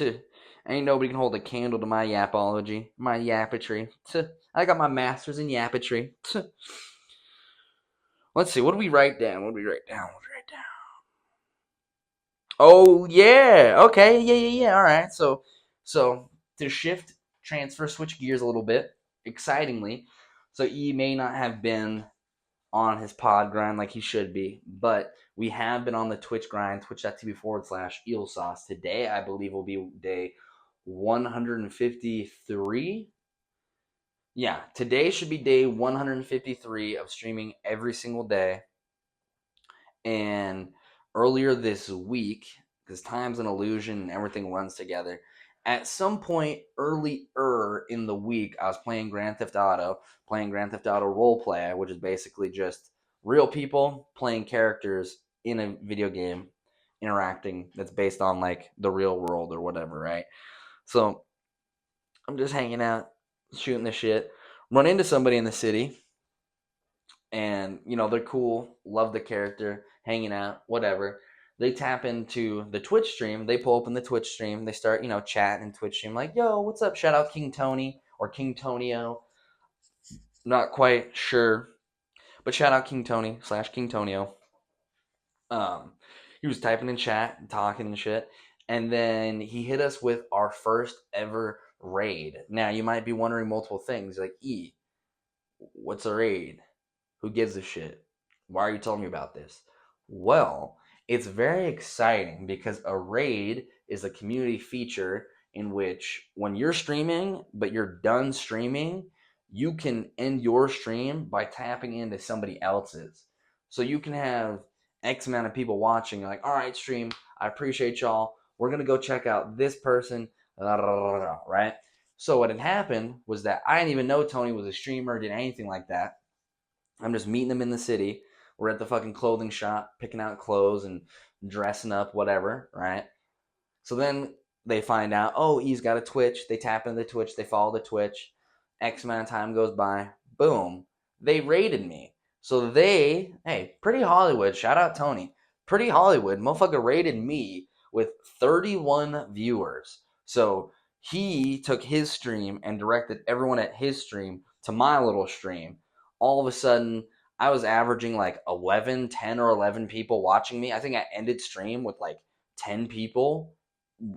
Speaker 3: Ain't nobody can hold a candle to my yapology, my yapatry. I got my master's in yapatry. Let's see, what do we write down? Oh yeah, okay, yeah. All right, so to transfer, switch gears a little bit. Excitingly, so E may not have been on his pod grind like he should be, but we have been on the Twitch grind, twitch.tv/eel sauce. Today, I believe, will be day 153. Yeah, today should be day 153 of streaming every single day. And earlier this week, because time's an illusion and everything runs together, at some point earlier in the week, I was playing Grand Theft Auto Roleplay, which is basically just real people playing characters in a video game, interacting, that's based on like the real world or whatever, right? So I'm just hanging out, shooting the shit, run into somebody in the city, and they're cool, love the character, hanging out, whatever. They tap into the Twitch stream, they pull open the Twitch stream, they start chatting in Twitch stream like, yo, what's up, shout out King Tony or King Tonio, not quite sure, but shout out King Tony / King Tonio. He was typing in chat and talking and shit, and then he hit us with our first ever raid. Now you might be wondering multiple things like, what's a raid? Who gives a shit? Why are you telling me about this? Well, it's very exciting because a raid is a community feature in which when you're streaming, but you're done streaming, you can end your stream by tapping into somebody else's. So you can have X amount of people watching, like, all right, stream, I appreciate y'all. We're going to go check out this person, right? So what had happened was that I didn't even know Tony was a streamer, did anything like that. I'm just meeting him in the city. We're at the fucking clothing shop, picking out clothes and dressing up, whatever, right? So then they find out, oh, he's got a Twitch. They tap into the Twitch. They follow the Twitch. X amount of time goes by. Boom. They raided me. So hey, Pretty Hollywood, shout out Tony. Pretty Hollywood, motherfucker raided me with 31 viewers. So he took his stream and directed everyone at his stream to my little stream. All of a sudden, I was averaging like 10 or 11 people watching me. I think I ended stream with like 10 people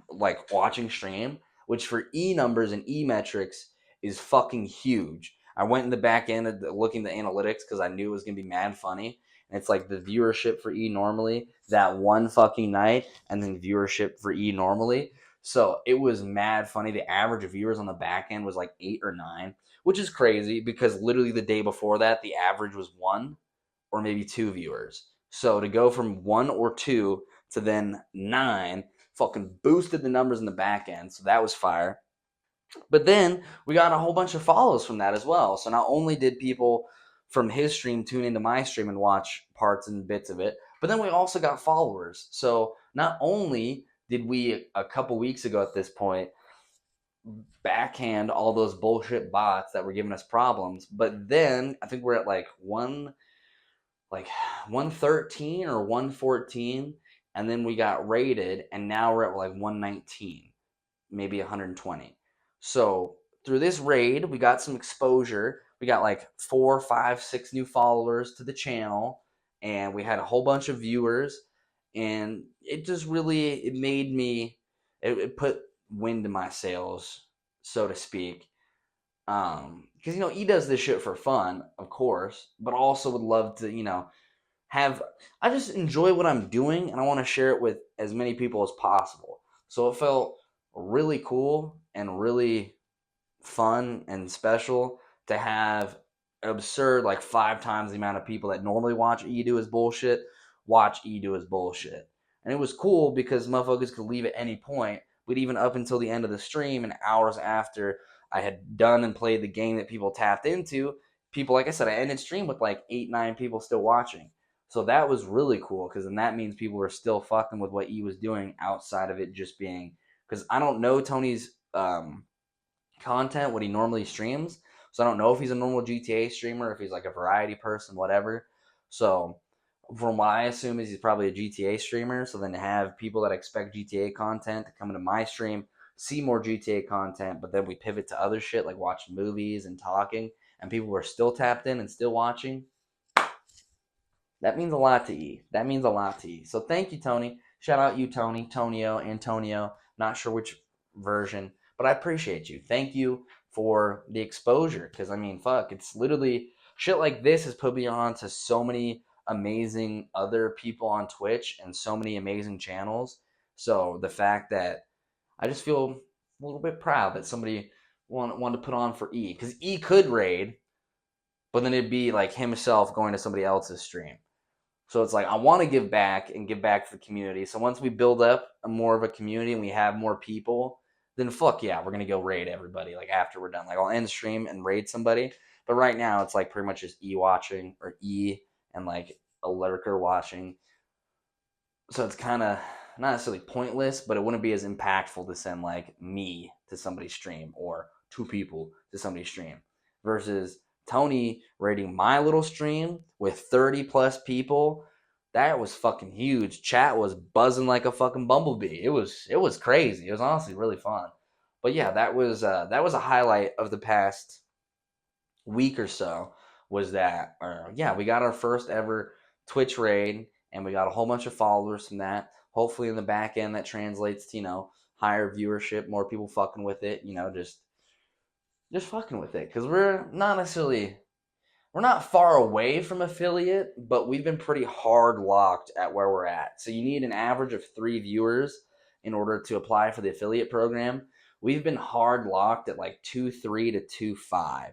Speaker 3: like watching stream, which for E numbers and E metrics is fucking huge. I went in the back end looking at the analytics because I knew it was gonna be mad funny. And it's like the viewership for E normally that one fucking night, and then viewership for E normally. So it was mad funny. The average of viewers on the back end was like 8 or 9, which is crazy because literally the day before that, the average was 1 or maybe 2 viewers. So to go from 1 or 2 to then 9 fucking boosted the numbers in the back end. So that was fire. But then we got a whole bunch of follows from that as well. So not only did people from his stream tune into my stream and watch parts and bits of it, but then we also got followers. So not only did we a couple weeks ago at this point backhand all those bullshit bots that were giving us problems, but then I think we're at like 113 or 114, and then we got rated, and now we're at like 119, maybe 120. So through this raid, we got some exposure. We got like 4, 5, 6 new followers to the channel, and we had a whole bunch of viewers, and it just really it put wind in my sails, so to speak. Because he does this shit for fun, of course, but also would love to I just enjoy what I'm doing, and I want to share it with as many people as possible. So it felt really cool and really fun and special to have absurd, like 5 times the amount of people that normally watch E do his bullshit watch E do his bullshit. And it was cool because motherfuckers could leave at any point, but even up until the end of the stream and hours after I had done and played the game that people tapped into, people, like I said, I ended stream with like 8, 9 people still watching. So that was really cool because then that means people were still fucking with what E was doing outside of it just being, because I don't know Tony's content, what he normally streams. So I don't know if he's a normal GTA streamer, if he's like a variety person, whatever. So from what I assume is he's probably a GTA streamer. So then to have people that expect GTA content to come into my stream, see more GTA content, but then we pivot to other shit like watching movies and talking, and people are still tapped in and still watching. That means a lot to E. That means a lot to E. So thank you, Tony. Shout out you, Tony, Tonio, Antonio. Not sure which version, but I appreciate you. Thank you for the exposure. Because, I mean, fuck, it's literally shit like this has put me on to so many amazing other people on Twitch and so many amazing channels. So the fact that I just feel a little bit proud that somebody wanted to put on for E. Because E could raid, but then it'd be like himself going to somebody else's stream. So it's like I want to give back and give back to the community. So once we build up more of a community and we have more people, then fuck yeah, we're gonna go raid everybody. Like after we're done, like I'll end the stream and raid somebody. But right now it's like pretty much just E watching or E and like a lurker watching. So it's kind of not necessarily pointless, but it wouldn't be as impactful to send like me to somebody's stream or two people to somebody's stream versus Tony rating my little stream with 30 plus people. That was fucking huge. Chat was buzzing like a fucking bumblebee. It was crazy. It was honestly really fun. But yeah, that was a highlight of the past week or so. Was that yeah, we got our first ever Twitch raid, and we got a whole bunch of followers from that. Hopefully, in the back end, that translates to higher viewership, more people fucking with it. Just fucking with it, because we're not far away from affiliate, but we've been pretty hard locked at where we're at. So you need an average of 3 viewers in order to apply for the affiliate program. We've been hard locked at like 2.3 to 2.5.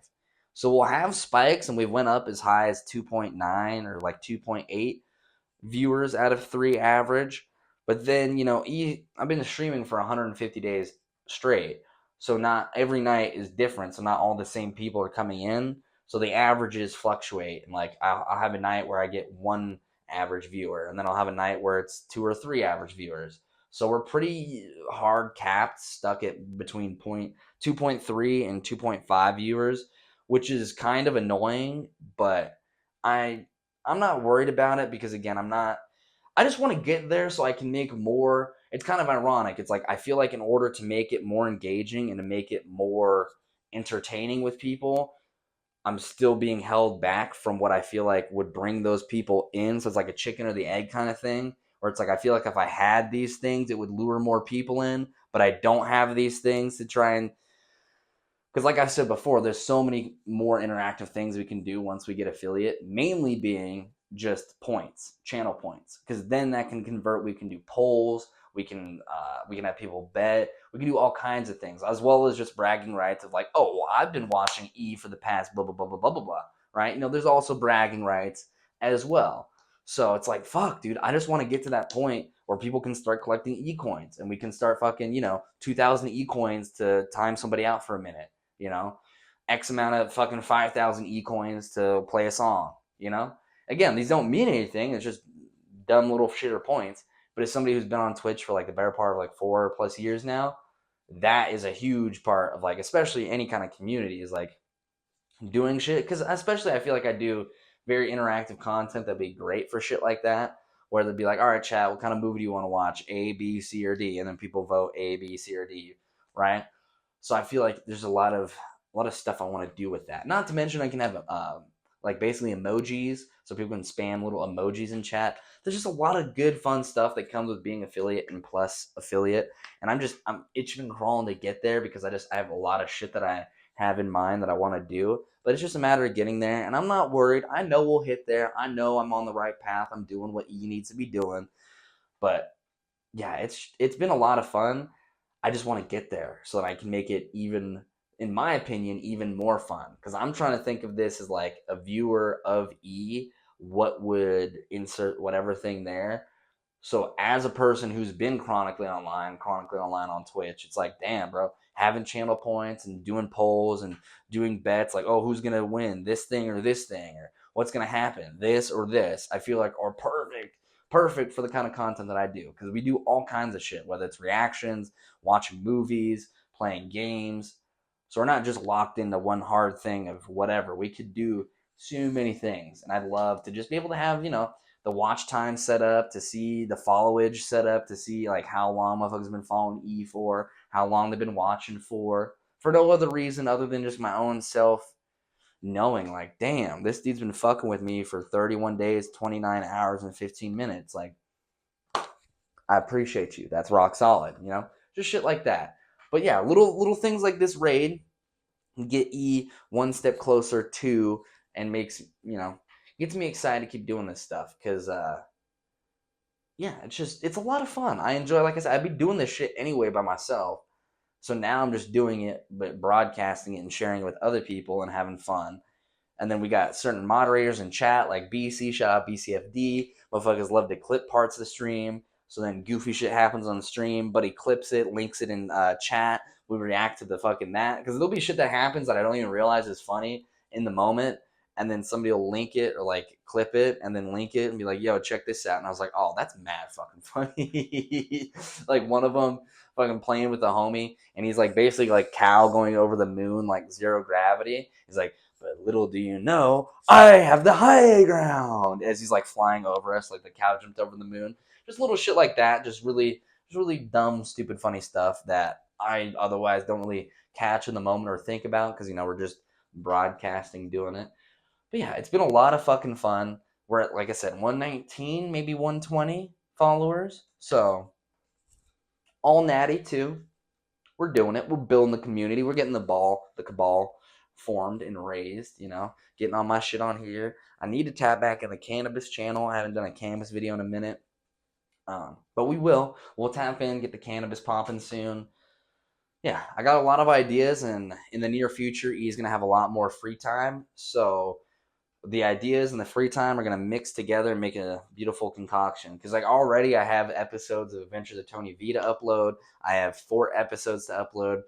Speaker 3: So we'll have spikes, and we went up as high as 2.9 or like 2.8 viewers out of 3 average. But then, I've been streaming for 150 days straight. So not every night is different. So not all the same people are coming in. So the averages fluctuate. And like I'll have a night where I get 1 average viewer, and then I'll have a night where it's 2 or 3 average viewers. So we're pretty hard capped, stuck at between 2.3 and 2.5 viewers, which is kind of annoying, but I'm not worried about it because again, I just want to get there so I can make more. It's kind of ironic. It's like I feel like in order to make it more engaging and to make it more entertaining with people, I'm still being held back from what I feel like would bring those people in. So it's like a chicken or the egg kind of thing, where it's like I feel like if I had these things, it would lure more people in, but I don't have these things to try and. Because like I said before, there's so many more interactive things we can do once we get affiliate, mainly being just points, channel points. Because then that can convert. We can do polls. We can have people bet. We can do all kinds of things, as well as just bragging rights of like, oh, well, I've been watching E for the past blah, blah, blah, blah, blah, blah, blah, right? There's also bragging rights as well. So it's like, fuck, dude, I just want to get to that point where people can start collecting E coins and we can start fucking, 2,000 E coins to time somebody out for a minute. X amount of fucking 5,000 E coins to play a song, Again, these don't mean anything. It's just dumb little shitter points. But as somebody who's been on Twitch for like the better part of like 4+ years now, that is a huge part of like, especially any kind of community is like doing shit. Because especially I feel like I do very interactive content that'd be great for shit like that. Where they'd be like, all right, chat, what kind of movie do you want to watch? A, B, C, or D? And then people vote A, B, C, or D, right? So I feel like there's a lot of stuff I want to do with that. Not to mention I can have like basically emojis, so people can spam little emojis in chat. There's just a lot of good fun stuff that comes with being affiliate and plus affiliate. And I'm itching and crawling to get there because I have a lot of shit that I have in mind that I want to do. But it's just a matter of getting there, and I'm not worried. I know we'll hit there. I know I'm on the right path. I'm doing what E needs to be doing. But yeah, it's been a lot of fun. I just want to get there so that I can make it even, in my opinion, even more fun. Because I'm trying to think of this as like a viewer of E, what would insert whatever thing there. So as a person who's been chronically online on Twitch, it's like, damn, bro, having channel points and doing polls and doing bets like, oh, who's going to win this thing or what's going to happen, this or this, I feel like are perfect for the kind of content that I do, because we do all kinds of shit, whether it's reactions, watching movies, playing games. So we're not just locked into one hard thing of whatever. We could do so many things. And I'd love to just be able to have, the watch time set up, to see the followage set up, to see like how long motherfuckers have been following E for, how long they've been watching for no other reason other than just my own self knowing like, damn, this dude's been fucking with me for 31 days, 29 hours, and 15 minutes. Like, I appreciate you. That's rock solid, Just shit like that. But yeah, little things like this raid get E one step closer to, and makes, gets me excited to keep doing this stuff because yeah, it's a lot of fun. I enjoy, like I said, I'd be doing this shit anyway by myself. So now I'm just doing it, but broadcasting it and sharing it with other people and having fun. And then we got certain moderators in chat, like BC, shout out BCFD. Motherfuckers love to clip parts of the stream. So then goofy shit happens on the stream, but he clips it, links it in chat. We react to the fucking that. Because there'll be shit that happens that I don't even realize is funny in the moment. And then somebody will link it or like clip it and then link it and be like, yo, check this out. And I was like, oh, that's mad fucking funny. Like one of them fucking playing with the homie. And he's like basically like Cal going over the moon, like zero gravity. He's like, but little do you know, I have the high ground. As he's like flying over us, like the cow jumped over the moon. Just little shit like that. Just really dumb, stupid, funny stuff that I otherwise don't really catch in the moment or think about because, we're just broadcasting doing it. But yeah, it's been a lot of fucking fun. We're at, like I said, 119, maybe 120 followers. So, all natty too. We're doing it. We're building the community. We're getting the cabal formed and raised, getting all my shit on here. I need to tap back in the cannabis channel. I haven't done a cannabis video in a minute. But we will. We'll tap in, get the cannabis popping soon. Yeah, I got a lot of ideas, and in the near future, E's going to have a lot more free time. So the ideas and the free time are going to mix together and make a beautiful concoction. Because like already I have episodes of Adventures of Tony V to upload. I have 4 episodes to upload.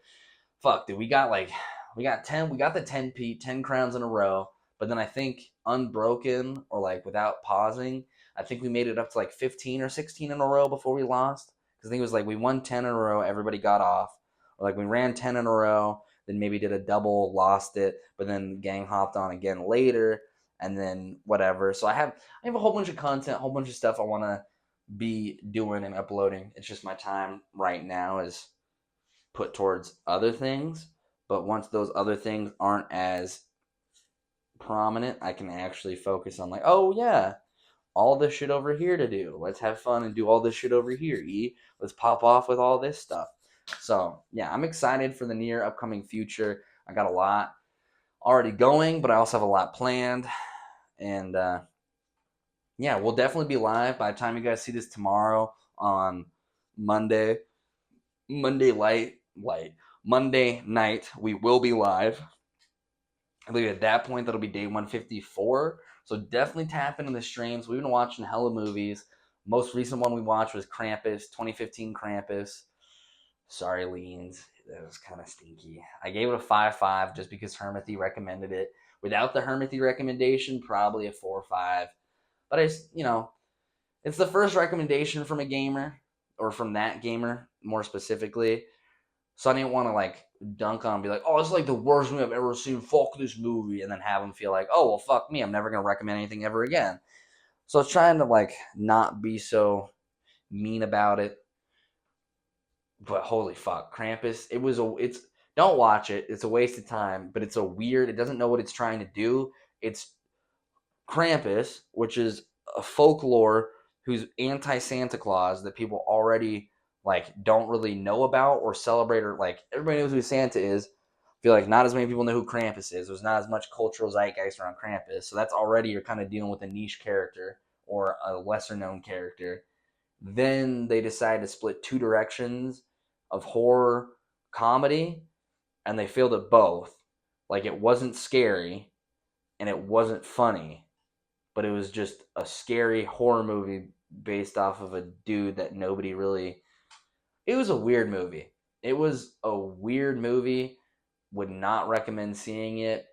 Speaker 3: Fuck, dude, we got the 10 crowns in a row. But then I think unbroken or like without pausing, I think we made it up to like 15 or 16 in a row before we lost. Because I think it was like we won 10 in a row, everybody got off. Or like we ran 10 in a row, then maybe did a double, lost it, but then gang hopped on again later, and then whatever. So I have a whole bunch of content, a whole bunch of stuff I want to be doing and uploading. It's just my time right now is put towards other things. But once those other things aren't as prominent, I can actually focus on like, oh yeah, all this shit over here to do. Let's have fun and do all this shit over here. Let's pop off with all this stuff. So yeah, I'm excited for the near upcoming future. I got a lot already going, but I also have a lot planned. And yeah, we'll definitely be live by the time you guys see this tomorrow on Monday. Monday night, we will be live. I believe at that point, that'll be day 154. So definitely tap into the streams. We've been watching hella movies. Most recent one we watched was Krampus, 2015 Krampus. Sorry, Leans. That was kind of stinky. I gave it a 5.5 just because Hermithy recommended it. Without the Hermithy recommendation, probably a 4.5. But it's the first recommendation from a gamer, or from that gamer more specifically. So I didn't want to like dunk on and be like, oh, it's like the worst movie I've ever seen. Fuck this movie. And then have them feel like, oh, well, fuck me. I'm never going to recommend anything ever again. So I was trying to like not be so mean about it. But holy fuck, Krampus, don't watch it. It's a waste of time, but it's it doesn't know what it's trying to do. It's Krampus, which is a folklore who's anti-Santa Claus that people already like don't really know about or celebrate, or like everybody knows who Santa is. I feel like not as many people know who Krampus is. There's not as much cultural zeitgeist around Krampus. So that's already, you're kind of dealing with a niche character or a lesser known character. Then they decided to split 2 directions of horror comedy, and they failed at both. Like, it wasn't scary and it wasn't funny, but it was just a scary horror movie based off of a dude that nobody really... It was a weird movie. Would not recommend seeing it.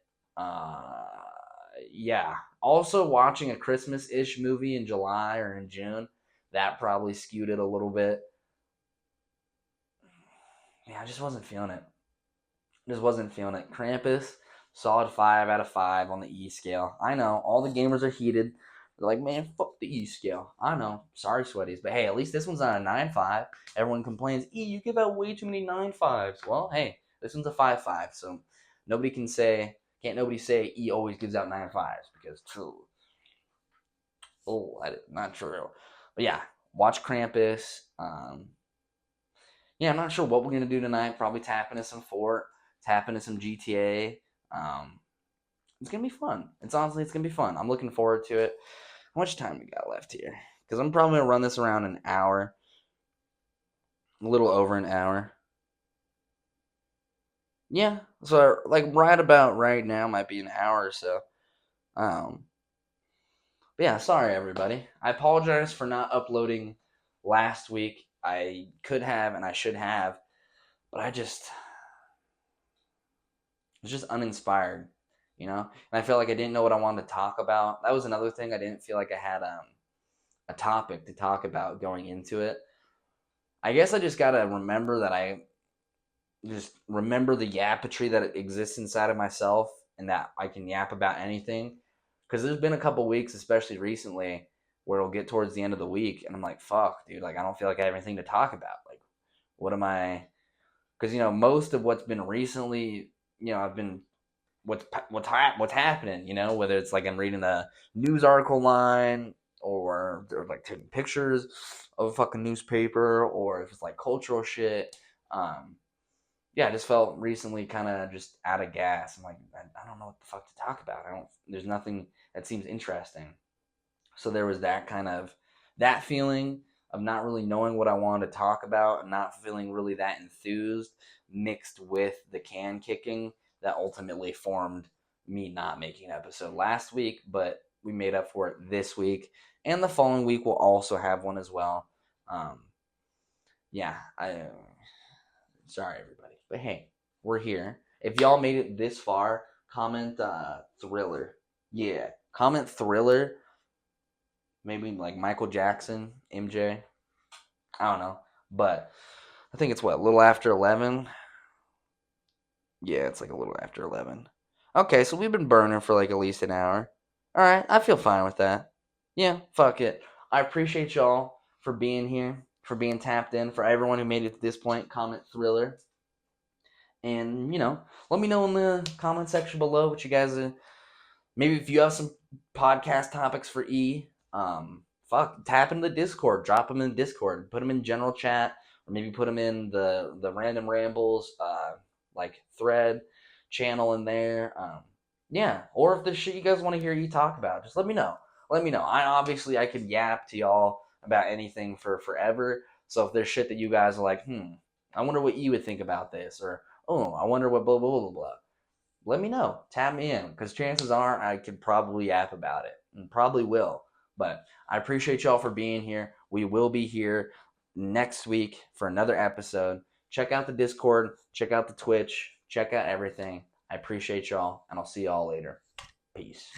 Speaker 3: Yeah. Also, watching a Christmas-ish movie in July or in June, that probably skewed it a little bit. Yeah, I just wasn't feeling it. Just wasn't feeling it. Krampus, solid 5 out of 5 on the E scale. I know, all the gamers are heated. They're like, man, fuck the E scale. I know. Sorry, sweaties. But hey, at least this one's not a 9.5. Everyone complains, E, you give out way too many 9.5s. Well, hey, this one's a 5.5. So can't nobody say E always gives out 9.5s because, not true. But yeah, watch Krampus. Yeah, I'm not sure what we're gonna do tonight. Probably tap into some Fort, tap into some GTA. It's gonna be fun. It's gonna be fun. I'm looking forward to it. How much time we got left here? Because I'm probably gonna run this around an hour, a little over an hour. Yeah, so like right about right now might be an hour or so. Um, but yeah, sorry everybody. I apologize for not uploading last week. I could have and I should have, but I was just uninspired, you know. And I felt like I didn't know what I wanted to talk about. That was another thing. I didn't feel like I had a topic to talk about going into it. I guess I just gotta remember that I just remember the yapatry that exists inside of myself, and that I can yap about anything. Because there's been a couple weeks, especially recently, where it'll get towards the end of the week, and I'm like, "Fuck, dude! Like, I don't feel like I have anything to talk about. Like, what am I?" Because most of what's been recently, I've been what's happening. Whether it's like I'm reading a news article line, or they're like taking pictures of a fucking newspaper, or if it's like cultural shit. Yeah, I just felt recently kind of just out of gas. I'm like, I don't know what the fuck to talk about. There's nothing that seems interesting. So there was that feeling of not really knowing what I wanted to talk about and not feeling really that enthused, mixed with the can kicking that ultimately formed me not making an episode last week, but we made up for it this week. And the following week we'll also have one as well. Yeah, sorry everybody. But hey, we're here. If y'all made it this far, comment Thriller. Yeah, comment Thriller. Maybe like Michael Jackson, MJ. I don't know. But I think it's a little after 11? Yeah, it's like a little after 11. Okay, so we've been burning for like at least an hour. Alright, I feel fine with that. Yeah, fuck it. I appreciate y'all for being here, for being tapped in. For everyone who made it to this point, comment Thriller. And, let me know in the comment section below what you guys maybe if you have some podcast topics for E, tap into the Discord, drop them in the Discord, put them in general chat, or maybe put them in the Random Rambles like thread channel in there. Yeah, or if there's shit you guys want to hear you talk about, just let me know. Let me know. I could yap to y'all about anything for forever. So if there's shit that you guys are like, I wonder what you would think about this, or oh, I wonder what blah blah blah blah. Let me know. Tap me in, because chances are I could probably yap about it, and probably will. But I appreciate y'all for being here. We will be here next week for another episode. Check out the Discord, check out the Twitch, check out everything. I appreciate y'all, and I'll see y'all later. Peace.